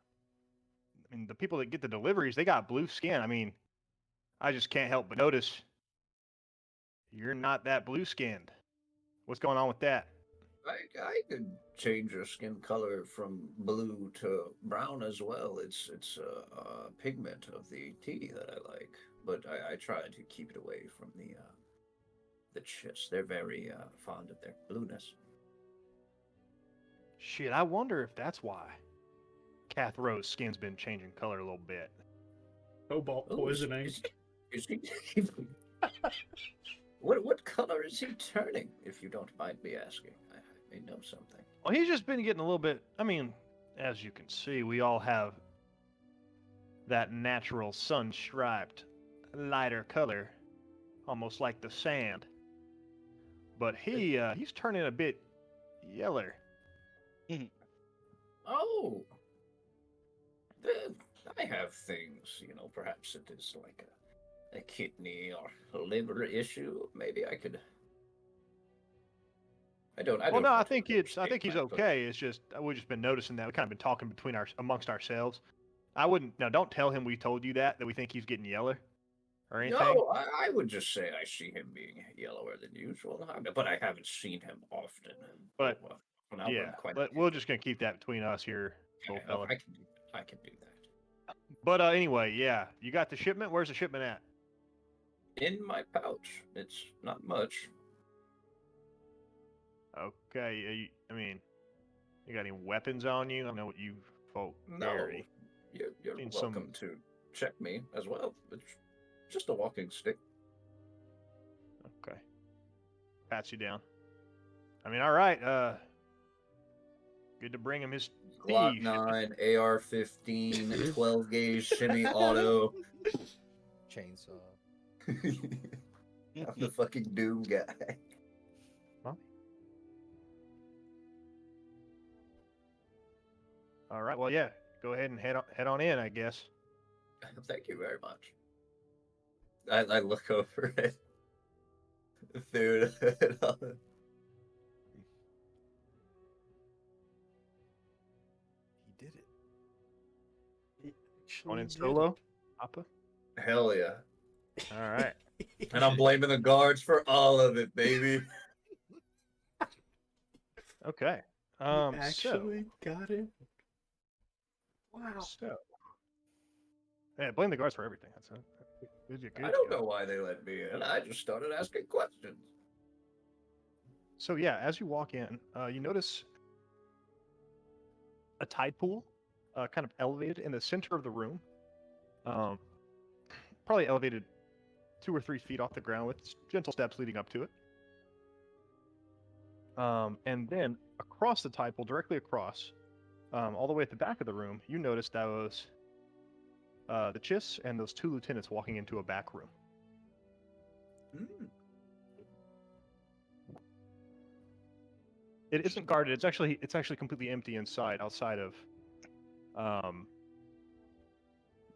I mean, the people that get the deliveries, they got blue skin. I mean, I just can't help but notice you're not that blue skinned. What's going on with that? I could change your skin color from blue to brown as well. It's a pigment of the tea that I like, but I try to keep it away from the chits. They're very fond of their blueness. Shit, I wonder if that's why Kath Rose's skin's been changing color a little bit. Cobalt poisoning. Is he what color is he turning, if you don't mind me asking? I may know something. Well, he's just been getting a little bit, I mean, as you can see, we all have that natural sun-striped, lighter color, almost like the sand. But he's turning a bit yeller. Oh! I have things, perhaps it is like a kidney or a liver issue. Maybe I could. I don't. Well, no, I think he's okay. It's just we've just been noticing that. We've kind of been talking amongst ourselves. I wouldn't. Now, don't tell him we told you that we think he's getting yeller. or anything? No, I would just say I see him being yellower than usual, but I haven't seen him often. But When I yeah, quite but we're just gonna keep that between us here, little fella. I can do that. But anyway, yeah, you got the shipment. Where's the shipment at? In my pouch. It's not much. Okay, I mean, you got any weapons on you? I don't know what you folk No, carry. you're Seen welcome to check me as well. It's just a walking stick. Okay. Pats you down. I mean, all right. Good to bring him his Glock tea. 9, AR-15, 12 gauge semi-auto. Chainsaw. I'm the fucking Doom guy. All right. Well, yeah. Go ahead and head on in, I guess. Thank you very much. I look over it. Dude. He did it. Going in solo, Appa. Hell yeah. All right. And I'm blaming the guards for all of it, baby. Okay. Actually got it. Wow. So. Yeah, blame the guards for everything. That's good. I don't know why they let me in. I just started asking questions. So yeah, as you walk in, you notice a tide pool, kind of elevated in the center of the room. Probably elevated 2 or 3 feet off the ground with gentle steps leading up to it. And then across the tide pool, directly across, all the way at the back of the room, you notice that was the Chiss and those 2 lieutenants walking into a back room. It isn't guarded. It's actually completely empty inside. Outside of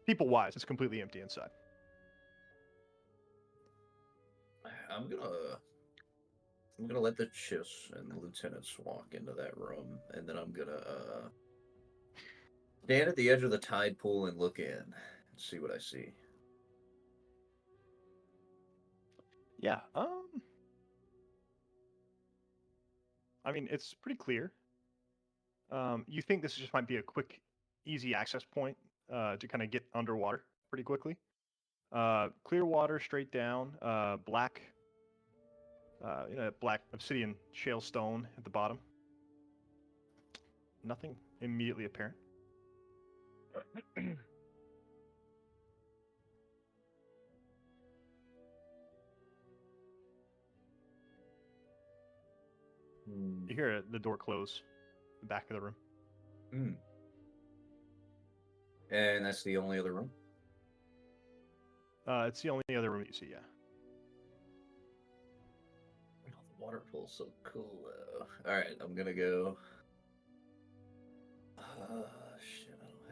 people-wise, it's completely empty inside. I'm gonna let the Chiss and the lieutenants walk into that room, and then I'm gonna stand at the edge of the tide pool and look in and see what I see. Yeah. I mean, it's pretty clear. You think this just might be a quick, easy access point to kind of get underwater pretty quickly. Clear water straight down. Black, black obsidian shale stone at the bottom. Nothing immediately apparent. You hear the door close, the back of the room. And that's the only other room? It's the only other room that you see, yeah. Oh, the water pool's so cool, though. Alright, I'm gonna go... shit, I don't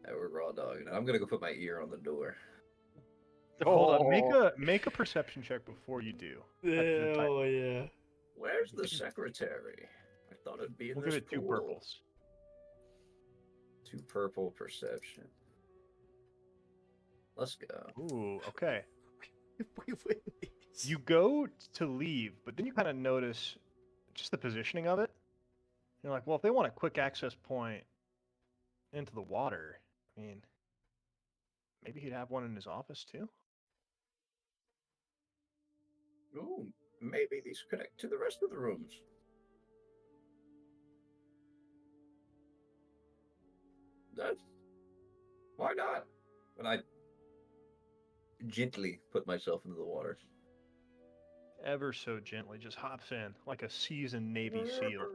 have... we're raw dogging. I'm gonna go put my ear on the door. Hold on, make a perception check before you do. Oh yeah. Where's the secretary? I thought it'd be in we'll this give it 2 pool. purples. 2 purple perception. Let's go. Ooh, okay. Wait. You go to leave, but then you kind of notice just the positioning of it. You're like, well, if they want a quick access point into the water, I mean, maybe he'd have one in his office too. Ooh, maybe these connect to the rest of the rooms. Why not? And I gently put myself into the water. Ever so gently, just hops in like a seasoned Navy SEAL.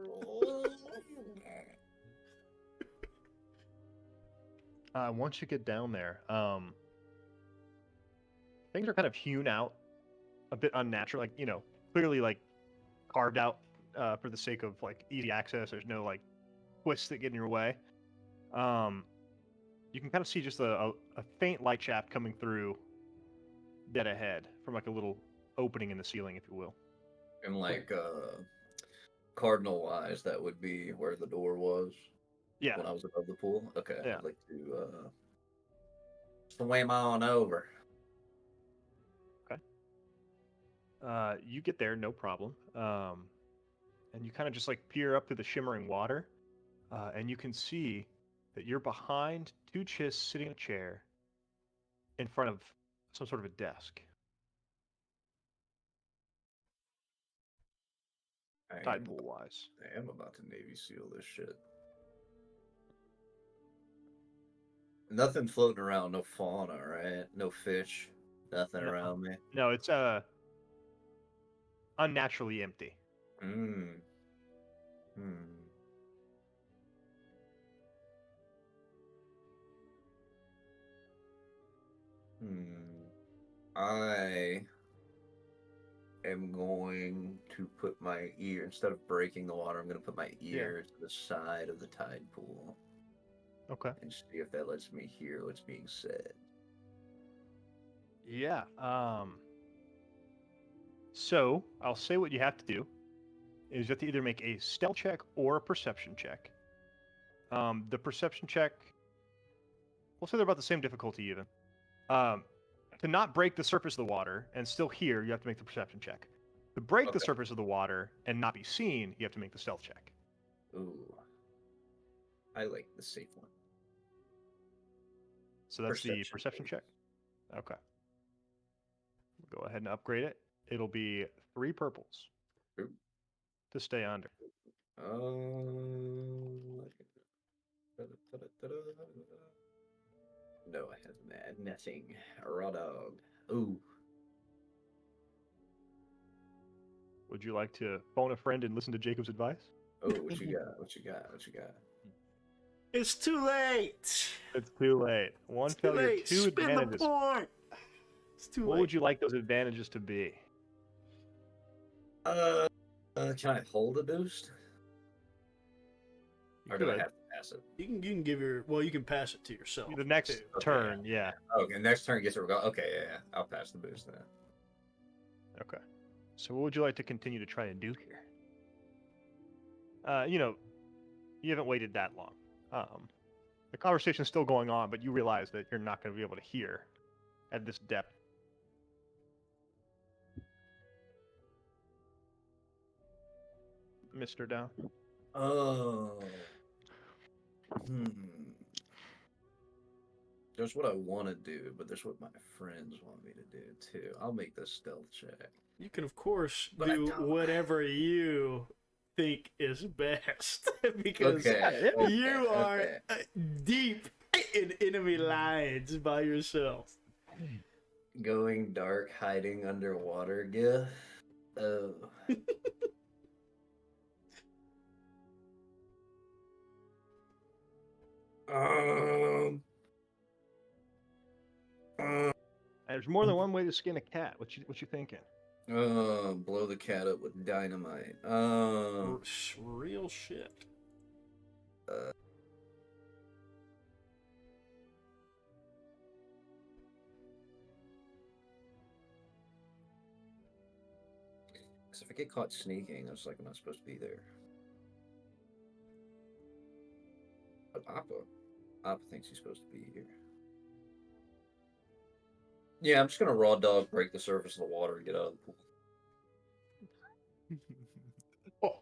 Once you get down there, things are kind of hewn out, a bit unnatural, like, clearly like carved out for the sake of like easy access. There's no like twists that get in your way. You can kind of see just a faint light shaft coming through dead ahead from like a little opening in the ceiling, if you will. And like cardinal wise, that would be where the door was. Yeah. When I was above the pool. Okay. Yeah. I'd like to swim on over. You get there, no problem. And you kind of just like peer up through the shimmering water, and you can see that you're behind two chists sitting in a chair in front of some sort of a desk. Tide pool wise. I am about to Navy SEAL this shit. Nothing floating around, no fauna, right? No fish, nothing around me. No, it's unnaturally empty. I am going to put my ear, instead of breaking the water, I'm going to put my ear to the side of the tide pool. Okay. And see if that lets me hear what's being said. Yeah. So I'll say what you have to do is you have to either make a stealth check or a perception check. The perception check, we'll say they're about the same difficulty even. To not break the surface of the water and still hear, you have to make the perception check. To break the surface of the water and not be seen, you have to make the stealth check. Ooh. I like the safe one. So that's the perception check? Okay. We'll go ahead and upgrade it. It'll be 3 purples to stay under. No, I have nothing. Raw dog. Ooh. Would you like to phone a friend and listen to Jacob's advice? Oh, what you got? What you got? What you got? It's too late. It's too late. One failure, 2 advantages. The point. It's too late. What would you like those advantages to be? Can I hold a boost? Or do I have to pass it? You can give your you can pass it to yourself. The next turn, yeah. Okay, next turn gets a regard. Okay, yeah, I'll pass the boost then. Okay. So what would you like to continue to try and do here? You haven't waited that long. The conversation's still going on, but you realize that you're not going to be able to hear at this depth. Mr. Down. Oh. There's what I want to do, but there's what my friends want me to do too. I'll make the stealth check. You can, of course, do whatever you think is best because you are deep in enemy lines by yourself. Going dark, hiding underwater, yeah. Oh. There's more than one way to skin a cat. What you thinking? Blow the cat up with dynamite. Real shit. Because if I get caught sneaking, it's like I'm not supposed to be there. But Appa thinks he's supposed to be here. Yeah, I'm just gonna raw dog break the surface of the water and get out of the pool.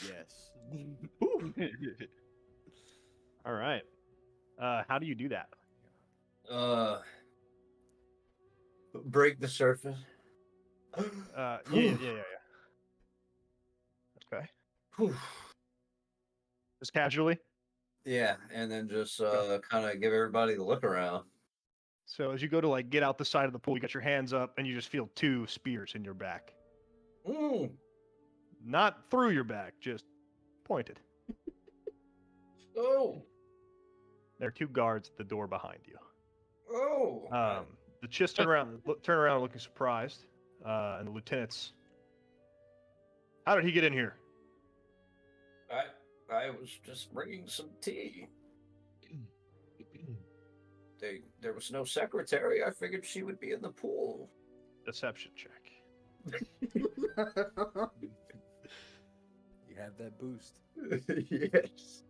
Yes. All right. How do you do that? Break the surface. Yeah. Okay. Whew. Just casually? Yeah, and then just kind of give everybody the look around. So as you go to get out the side of the pool, you got your hands up and you just feel 2 spears in your back. Not through your back, just pointed. Oh. There are 2 guards at the door behind you. Oh. The chists turn around looking surprised, and the lieutenants. How did he get in here? I was just bringing some tea. There was no secretary. I figured she would be in the pool. Deception check. You have that boost. Yes.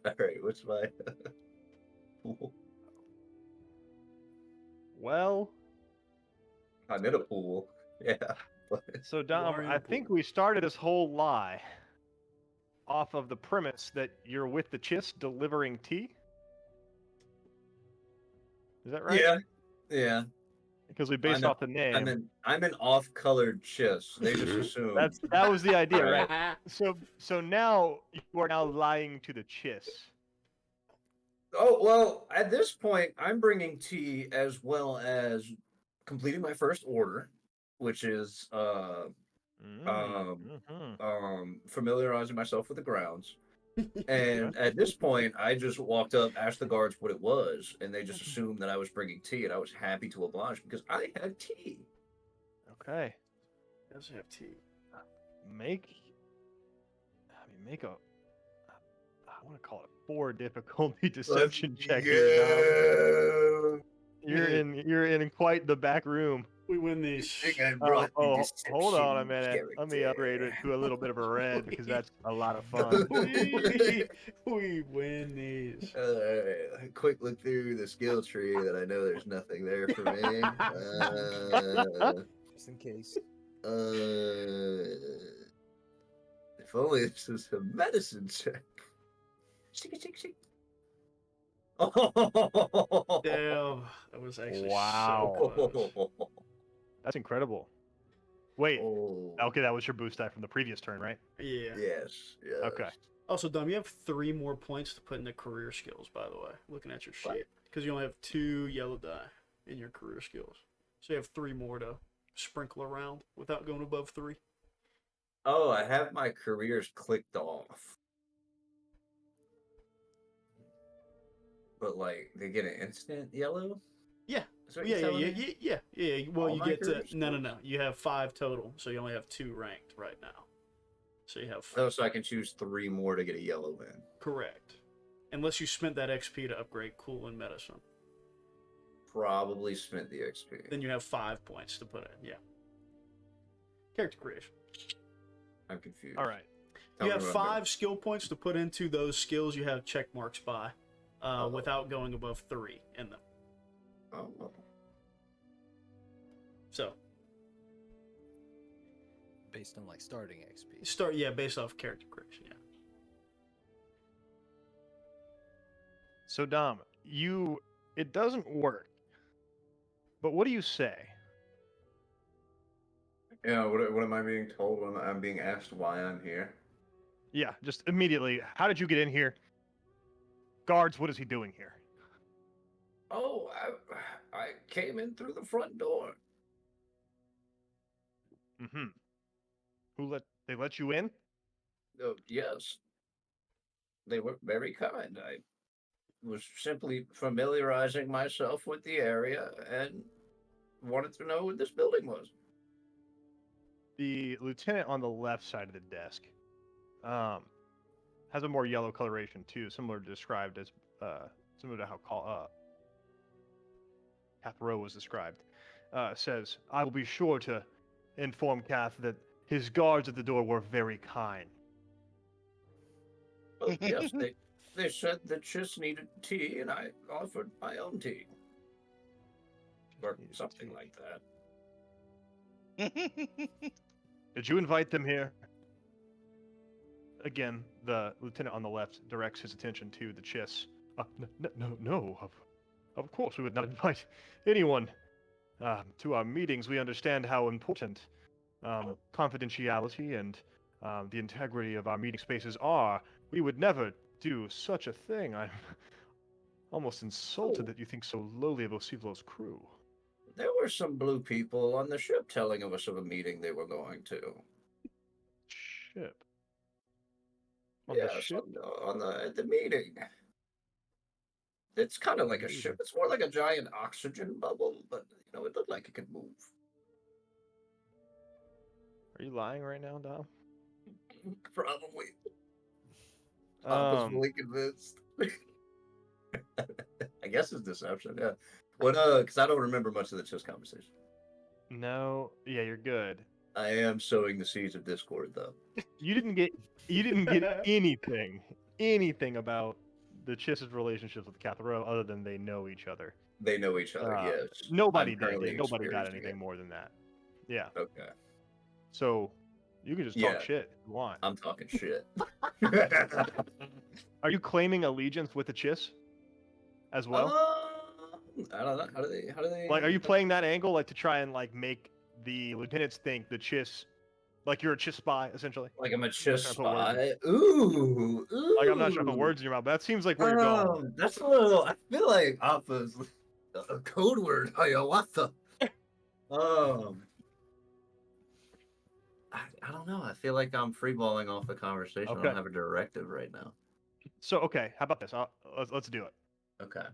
All right, what's my pool. Well, I'm in a pool. Yeah. But so Dom, are in I a think pool. we started this whole lie off of the premise that you're with the Chiss delivering tea. Is that right? yeah. Yeah. Because we based off the name. I'm an off-colored chiss. They just assume. That was the idea, Right. right? So now you are now lying to the Chiss. Oh well, at this point, I'm bringing tea as well as completing my first order, which is familiarizing myself with the grounds. And at this point, I just walked up, asked the guards what it was, and they just assumed that I was bringing tea, and I was happy to oblige because I had tea. Okay. Does have tea. Make a. I want to call it 4 difficulty deception check here, Dom. You're in quite the back room. We win these. Hold on a minute. Let me upgrade it to a little bit of a red because that's a lot of fun. We win these. Quick look through the skill tree that I know there's nothing there for me. Just in case. If only this was a medicine check. Oh, Damn, that was actually Wow. so close. That's incredible. Wait. Oh. Okay, that was your boost die from the previous turn, right? Yeah. Yes. Okay. Also, Dom, you have 3 more points to put into career skills, by the way, looking at your sheet. Because you only have 2 yellow die in your career skills. So you have 3 more to sprinkle around without going above 3. Oh, I have my careers clicked off. But like they get an instant yellow? Yeah. That's what you're telling me? Yeah. Well, All you my get to career no. skills? You have 5 total, so you only have 2 ranked right now. So you have Oh, so I can choose 3 more to get a yellow in. correct, unless you spent that XP to upgrade cool and medicine. Probably spent the XP. Then you have 5 points to put in. Yeah. Character creation. I'm confused. All right. Tell You me have what I'm 5 skill points to put into those skills you have check marks by, without going above 3 in them. doing. Oh. So Based on like starting XP. based off character creation. Yeah. So Dom, it doesn't work. But what do you say? Yeah, what am I being told when I'm being asked why I'm here? Yeah, just immediately. How did you get in here? Guards, what is he doing here? Oh, I came in through the front door. Mm-hmm. They let you in? Yes. They were very kind. I was simply familiarizing myself with the area and wanted to know what this building was. The lieutenant on the left side of the desk has a more yellow coloration too, similar to how Kath Rowe was described. Says, I will be sure to inform Kath that his guards at the door were very kind. Well, yes, they said that just needed tea, and I offered my own tea. Or something like that. Did you invite them here? Again, the lieutenant on the left directs his attention to the Chiss. No. Of course we would not invite anyone to our meetings. We understand how important confidentiality and the integrity of our meeting spaces are. We would never do such a thing. I'm almost insulted that you think so lowly of Osivlo's crew. There were some blue people on the ship telling us of a meeting they were going to. Ship? On Yes, the ship? at the meeting. It's kind of like a ship. It's more like a giant oxygen bubble, but it looked like it could move. Are you lying right now, Dom? Probably. I was fully convinced. I guess it's deception, yeah. What? Because I don't remember much of the chess conversation. No, yeah, you're good. I am sowing the seeds of discord, though. You didn't get anything about the Chiss's relationships with Cathro other than they know each other. They know each other, yes. Nobody I'm did. currently Nobody got experiencing anything it. more than that. Yeah. Okay. So you can just Yeah. talk shit if you want. I'm talking shit. Are you claiming allegiance with the Chiss as well? I don't know. How do they Like, are you playing that angle, like, to try and, like, make the lieutenants think the Chiss, like, you're a Chiss spy, essentially? like I'm a I'm not Chiss trying to put words spy? Ooh. Like, I'm not trying to put words in your mouth, but that seems like where you're going. That's a little. I feel like Appa's a code word. Hiawatha. I don't know. I feel like I'm freeballing off the conversation. I Okay. don't have a directive right now. So, okay, how about this? Let's do it. Okay.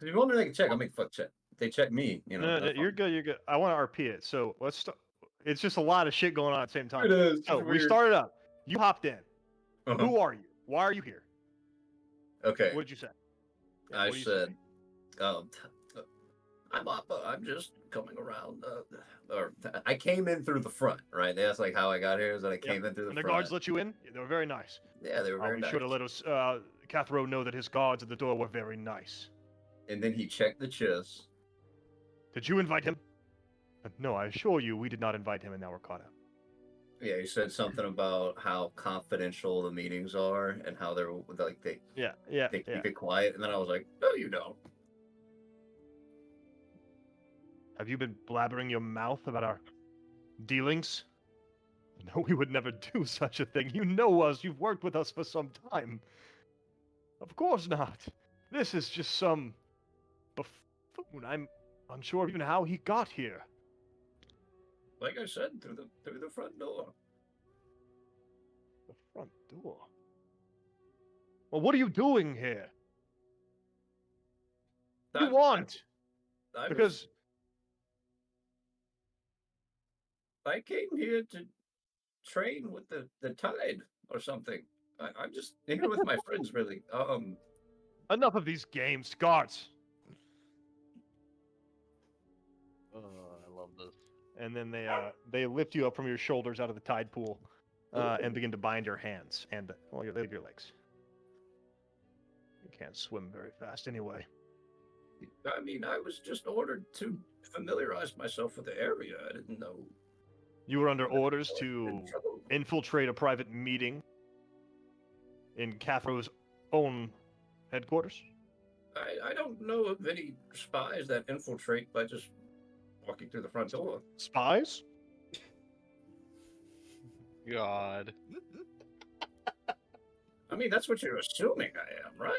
If you want me to make a check, I'll make a fuck check. If they check me, you know. No, you're good. You're good. I want to RP it. So let's start. It's just a lot of shit going on at the same time. It is. So It's we weird. started up. You hopped in. Uh-huh. Who are you? Why are you here? Okay. What did you say? Yeah, I what did you said, say? I'm Appa. I'm just coming around. I came in through the front, right? That's like how I got here. Is that I came in through the And the front. guards let you in. They were very nice. Yeah, they were I'll very be nice. sure to let us, Cathro know that his guards at the door were very nice. And then he checked the chest. Did you invite him? No, I assure you, we did not invite him, and now we're caught up. Yeah, he said something about how confidential the meetings are and how they're like they keep it quiet. And then I was like, no, you don't. Have you been blabbering your mouth about our dealings? No, we would never do such a thing. You know us. You've worked with us for some time. Of course not. This is just some buffoon. I'm unsure even how he got here. Like I said, through the front door. The front door? Well, what are you doing here? What do you want? Because I came here to train with the Tide or something. I'm just here with my friends, really. Enough of these games, guards. Oh, I love this. And then they lift you up from your shoulders out of the tide pool, and begin to bind your hands and your legs. You can't swim very fast anyway. I mean, I was just ordered to familiarize myself with the area. I didn't know. You were under orders to infiltrate a private meeting in Cathro's own headquarters? I don't know of any spies that infiltrate by just walking through the front door. Spies? God. I mean, that's what you're assuming I am, right?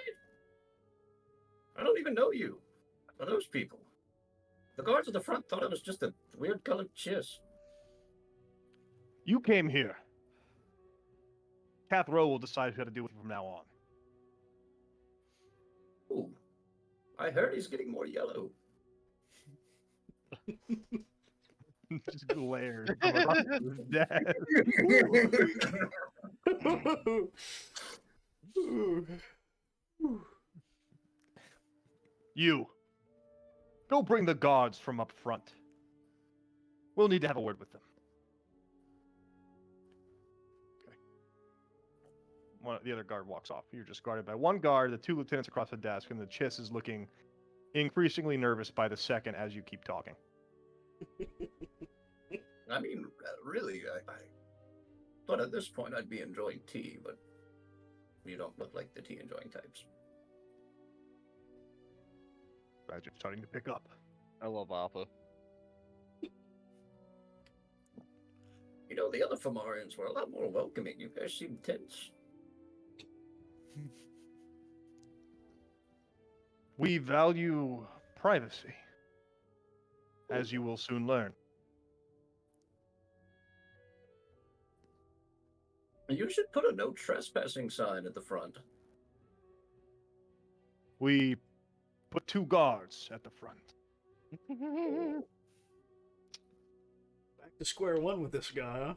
I don't even know you. Or those people. The guards at the front thought I was just a weird colored chiss. You came here. Cathro will decide who to do with you from now on. Ooh. I heard he's getting more yellow. Just glares from his dad. You. Go bring the guards from up front. We'll need to have a word with them. Okay. The other guard walks off. You're just guarded by one guard, the two lieutenants across the desk, and the Chiss is looking increasingly nervous by the second as you keep talking. I mean, really, I thought at this point I'd be enjoying tea, but you don't look like the tea enjoying types. Badger's starting to pick up. I love Appa. You know, the other Fomorians were a lot more welcoming. You guys seem tense. We value privacy, as you will soon learn. You should put a no trespassing sign at the front. We put 2 guards at the front. Back to square one with this guy, huh?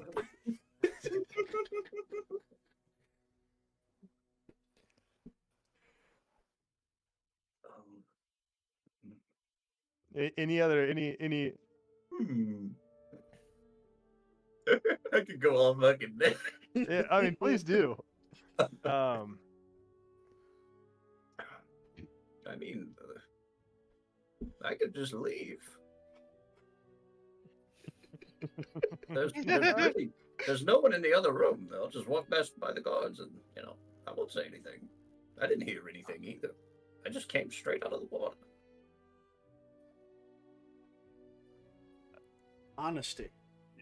Any I could go all fucking day. Yeah, I mean, please do. I could just leave. There's no one in the other room. They'll just walk past by the guards, and I won't say anything. I didn't hear anything either. I just came straight out of the water. Honesty.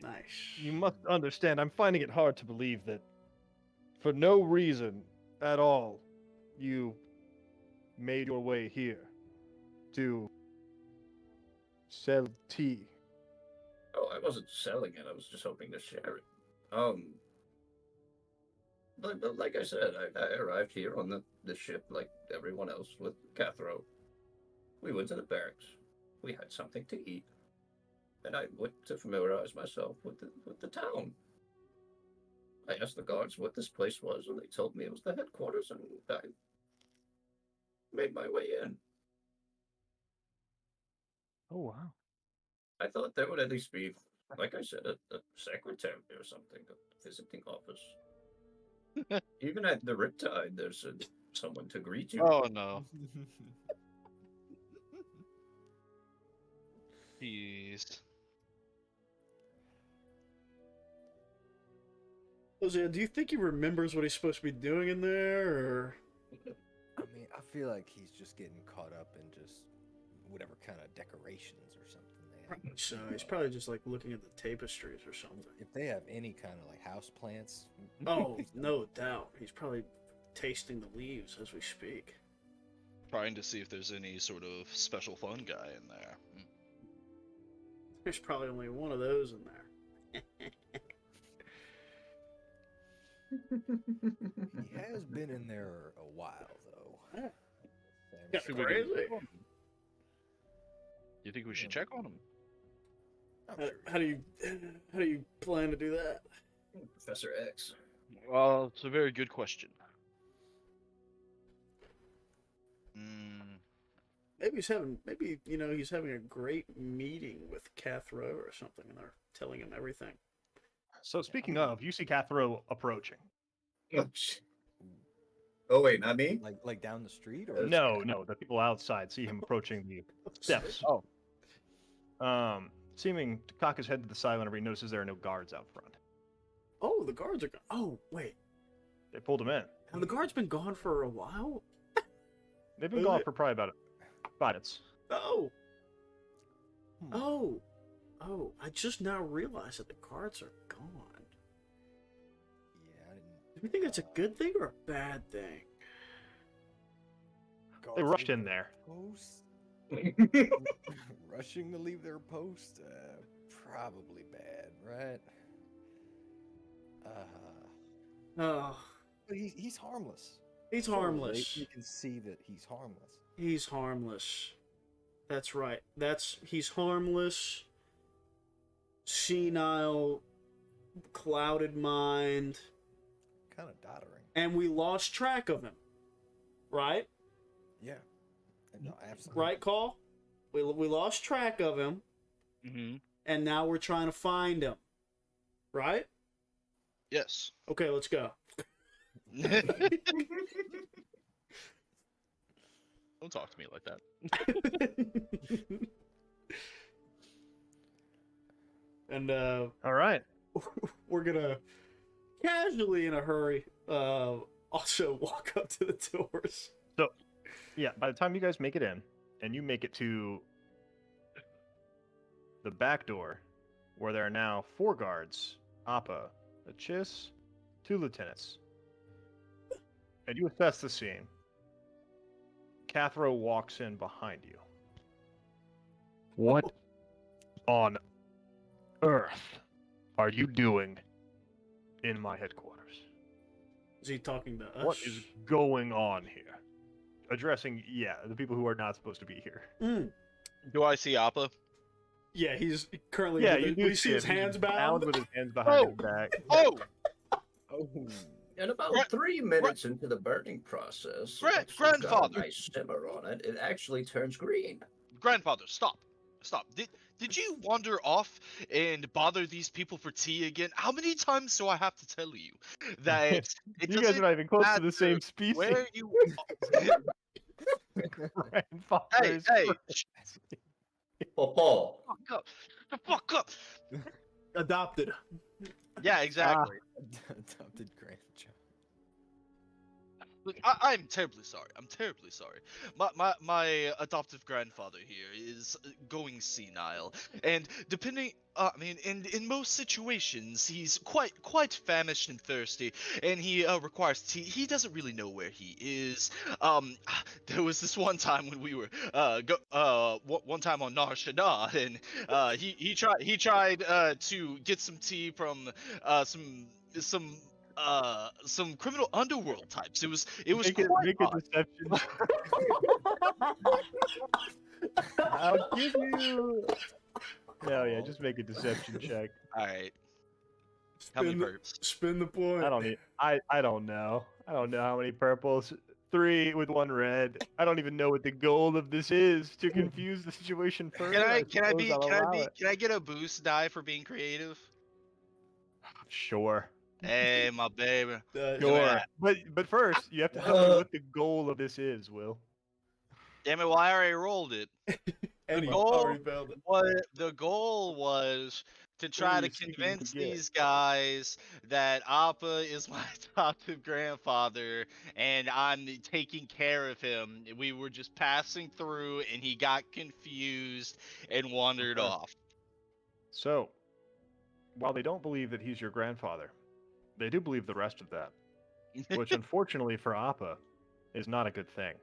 Nice. You must understand, I'm finding it hard to believe that for no reason at all, you made your way here to sell tea. Oh, I wasn't selling it. I was just hoping to share it. But like I said, I arrived here on the ship like everyone else with Cathro. We went to the barracks. We had something to eat. And I went to familiarize myself with the town. I asked the guards what this place was, and they told me it was the headquarters, and I made my way in. Oh, wow. I thought there would at least be, like I said, a secretary or something, a visiting office. Even at the Riptide, there's someone to greet you. Oh no. Jeez. Jose, do you think he remembers what he's supposed to be doing in there, or? I mean, I feel like he's just getting caught up in just whatever kind of decorations or something they have. So he's probably just like looking at the tapestries or something. If they have any kind of like house plants. Oh, no doubt. He's probably tasting the leaves as we speak. Trying to see if there's any sort of special fun guy in there. There's probably only one of those in there. He has been in there a while, though. Yeah, crazy. You think we should check on him? How do you plan to do that? Professor X. Well, it's a very good question. Maybe he's having a great meeting with Cathro or something, and they're telling him everything. So speaking of, you see Cathro approaching. Oh wait, not me? Like down the street, or No, the people outside see him approaching the steps. Oh. Seeming to cock his head to the side whenever he notices there are no guards out front. Oh, the guards are gone. Oh, wait. They pulled him in. Have the guards been gone for a while? They've been gone for probably about 5 minutes. Oh. Oh. Oh, I just now realized that the guards are gone. Yeah, I didn't. Do you think that's a good thing or a bad thing? They rushed in there. Post? Rushing to leave their post? Probably bad, right? Oh. But he's harmless. He's harmless. You can see that he's harmless. He's harmless. That's right. He's harmless. Senile, clouded mind. Kind of doddering. And we lost track of him. Right? Yeah. No, absolutely. Right, Call? We lost track of him. Mm-hmm. And now we're trying to find him. Right? Yes. Okay, let's go. Don't talk to me like that. And all right, we're gonna casually, in a hurry, also walk up to the doors. So, yeah, by the time you guys make it in, and you make it to the back door, where there are now 4 guards, Appa, a Chiss, 2 lieutenants, and you assess the scene. Cathro walks in behind you. What on earth are you doing in my headquarters? Is he talking to us? What is going on here? Addressing, the people who are not supposed to be here. Do I see Appa? Yeah, he's currently. Yeah, you do see his him. hands He's bound. with his hands behind his back. Oh! And about Gra- 3 minutes into the burning process, Grandfather! I simmer on it. It actually turns green. Grandfather, stop. Stop. Did you wander off and bother these people for tea again? How many times do I have to tell you that it You guys are not even close to the matter same species. where you Grandfather Hey, is hey, crazy. Paul. Fuck up. The fuck up. Adopted. Yeah, exactly. Adopted grandchild. Look, I'm terribly sorry. I'm terribly sorry. My adoptive grandfather here is going senile, and depending, I mean, in most situations, he's quite famished and thirsty, and he requires tea. He doesn't really know where he is. There was this one time when we were one time on Nar Shaddaa, and he tried to get some tea from some criminal underworld types. It was quite Make a odd. deception. I'll give you. Hell yeah, just make a deception check. All right, how many perps? Spin the point. I don't need. I don't know. I don't know how many purples. 3 with 1 red. I don't even know what the goal of this is to confuse the situation further. Can I allow it. can I get a boost die for being creative? Sure. Hey, my baby. Sure. But first, you have to tell me what the goal of this is, Will. Damn it! Well, I already rolled it. And he goal- already failed it. The goal was to try to you seeking to convince get? these guys that Appa is my adoptive grandfather and I'm taking care of him. We were just passing through and he got confused and wandered Okay. off. So, while they don't believe that he's your grandfather, they do believe the rest of that, which unfortunately for Appa is not a good thing.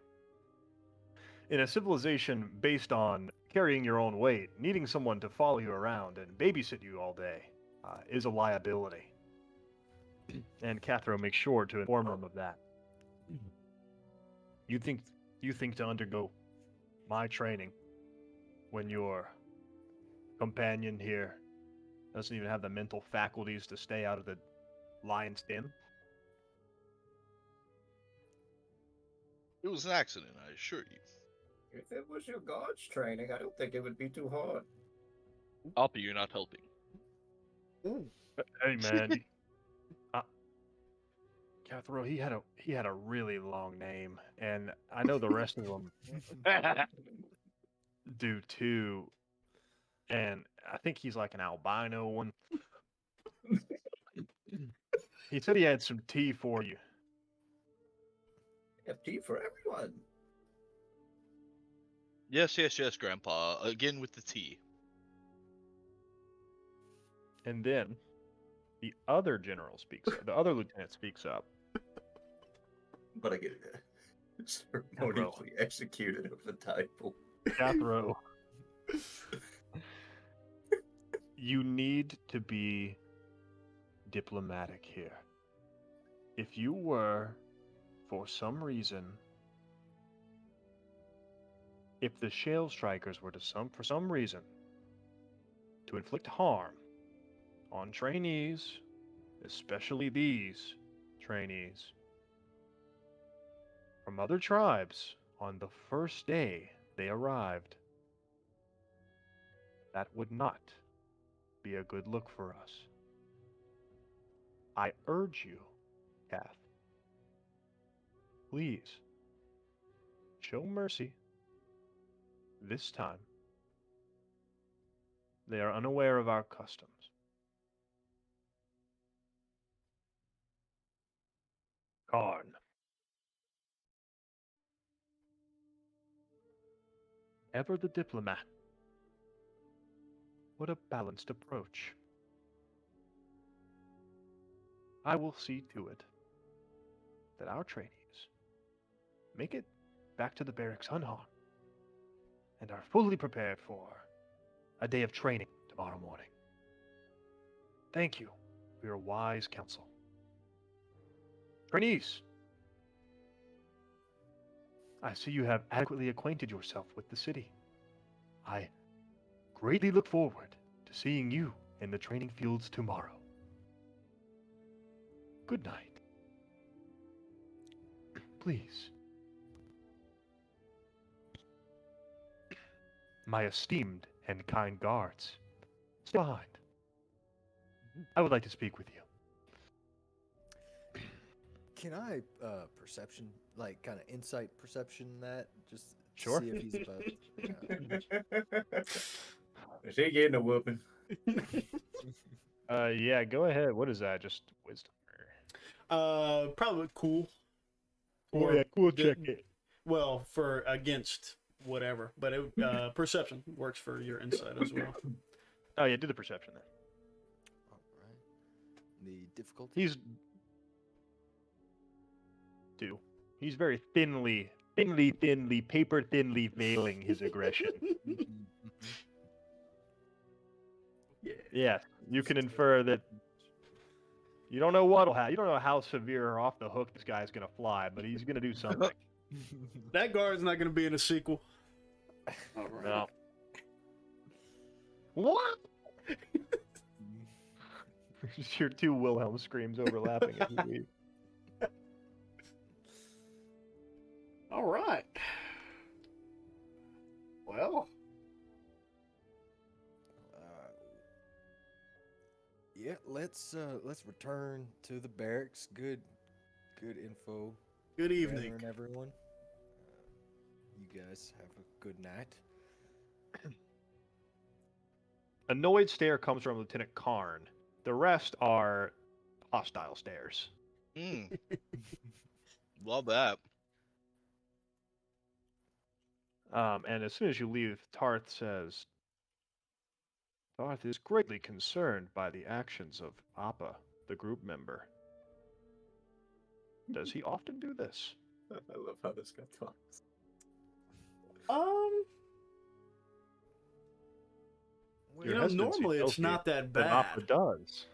In a civilization based on carrying your own weight, needing someone to follow you around and babysit you all day is a liability. And Cathro makes sure to inform them of that. You think to undergo my training when your companion here doesn't even have the mental faculties to stay out of the lion's den? It was an accident, I assure you. If it was your guards training, I don't think it would be too hard. Appa, you're not helping. Hey man, Cathro, he had a really long name, and I know the rest of them do too. And I think he's like an albino one. He said he had some tea for you. Have tea for everyone. Yes, Grandpa. Again with the tea. And then the other general speaks up. The other lieutenant speaks up. But I get it. Ceremoniously executed of the title. Cathro, you need to be diplomatic here. If you were, for some reason, if the Shale Strikers were for some reason to inflict harm on trainees, especially these trainees, from other tribes on the first day they arrived, that would not be a good look for us. I urge you, Kath, please, show mercy. This time, they are unaware of our customs. Karn. Ever the diplomat. What a balanced approach. I will see to it that our trainees make it back to the barracks unharmed and are fully prepared for a day of training tomorrow morning. Thank you for your wise counsel. Trainees, I see you have adequately acquainted yourself with the city. I greatly look forward to seeing you in the training fields tomorrow. Good night. Please. My esteemed and kind guards, stay behind. I would like to speak with you. Can I perception, like kind of insight perception that just Sure. See if he's about. She getting a whooping. Yeah, go ahead. What is that? Just wisdom. Probably cool. cool. the- Check it. Well, for against whatever, but perception works for your insight as well. Oh yeah, do the perception then. All right. The difficulty. He's 2. He's very thinly, paper thinly veiling his aggression. Yeah. Yes, you can infer that. You don't know what'll happen. You don't know how severe or off the hook this guy's gonna fly, but he's gonna do something. That guard's not going to be in a sequel. All right. No. What? Just your 2 Wilhelm screams overlapping as you leave. All right. Well, Yeah, let's return to the barracks. Good info. good evening. Gathering, everyone. You guys have a good night. Annoyed stare comes from Lieutenant Karn. The rest are hostile stares. Love that. And as soon as you leave, Tarth says, Tarth is greatly concerned by the actions of Appa, the group member. Does he often do this? I love how this guy talks. Your You know, hesitancy normally tells it's me not that that bad. Appa does.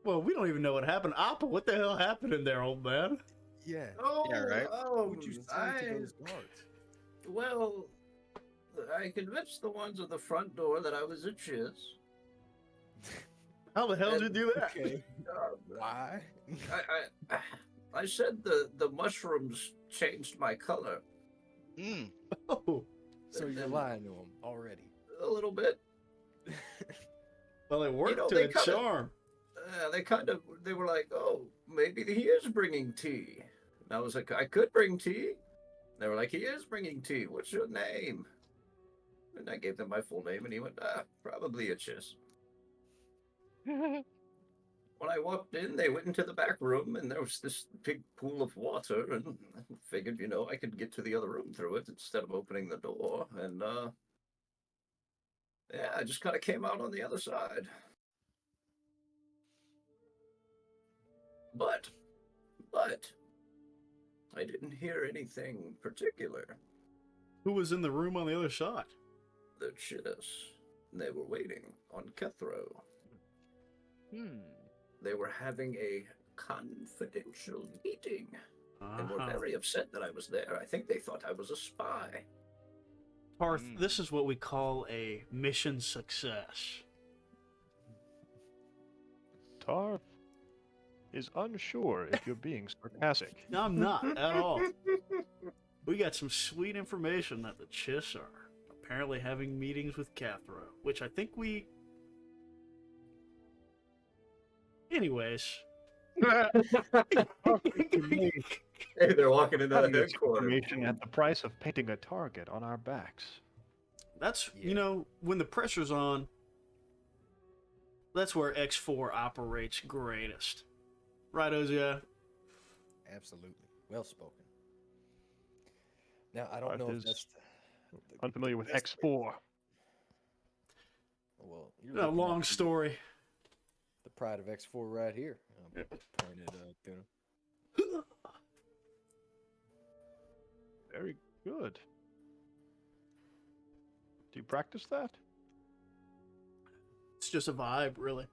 Well, we don't even know what happened. Appa, what the hell happened in there, old man? Yeah. Oh, Yeah, right. Oh, What'd you say to those guards? Well, I convinced the ones at the front door that I was a chiz. How the hell did you do that? Okay. Uh, Why? I said the mushrooms changed my color Oh, So you're lying to them already. a little bit. well, it worked know, to they a kinda- charm. They were like, oh, maybe he is bringing tea. And I was like, I could bring tea. They were like, he is bringing tea. What's your name? And I gave them my full name, and he went, probably a chiz. When I walked in, they went into the back room, and there was this big pool of water, and I figured, I could get to the other room through it instead of opening the door. And, yeah, I just kind of came out on the other side. But, I didn't hear anything particular. Who was in the room on the other side? The chiz. They were waiting on Kethro. They were having a confidential meeting and were very upset that I was there. I think they thought I was a spy. Tarth, this is what we call a mission success. Tarth is unsure if you're being sarcastic. No, I'm not at all. We got some sweet information that the Chiss are apparently having meetings with Cathro, which I think we... Anyways. Hey, they're walking into the Having this headquarters. information at the price of painting a target on our backs. That's, when the pressure's on, that's where X4 operates greatest. Right, Ozia? Absolutely. Well spoken. Now, I don't know if that's... Unfamiliar with X4. Well, A long story. The pride of X4 right here. Pointed to him. Very good. Do you practice that? It's just a vibe, really.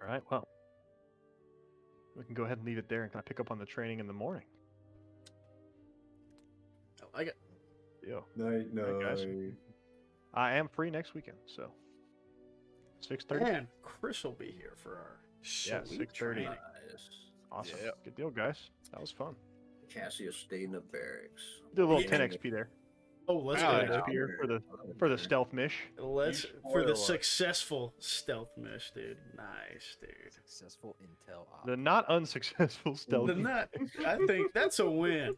All right, well. We can go ahead and leave it there and kind of pick up on the training in the morning. I like it. Yo. Night, Alright, guys. I am free next weekend, so 6:30. And Chris will be here for our Yeah, sweet 6:30. training. Awesome. Yeah. Good deal, guys. That was fun. Cassius stayed in the barracks. Did a little Yeah. 10 XP there. Oh, let's Wow, go, dude. Spear for the stealth mish. Let's for the successful stealth mish, dude. Nice, dude. Successful intel op. The not unsuccessful stealth. I think that's a win.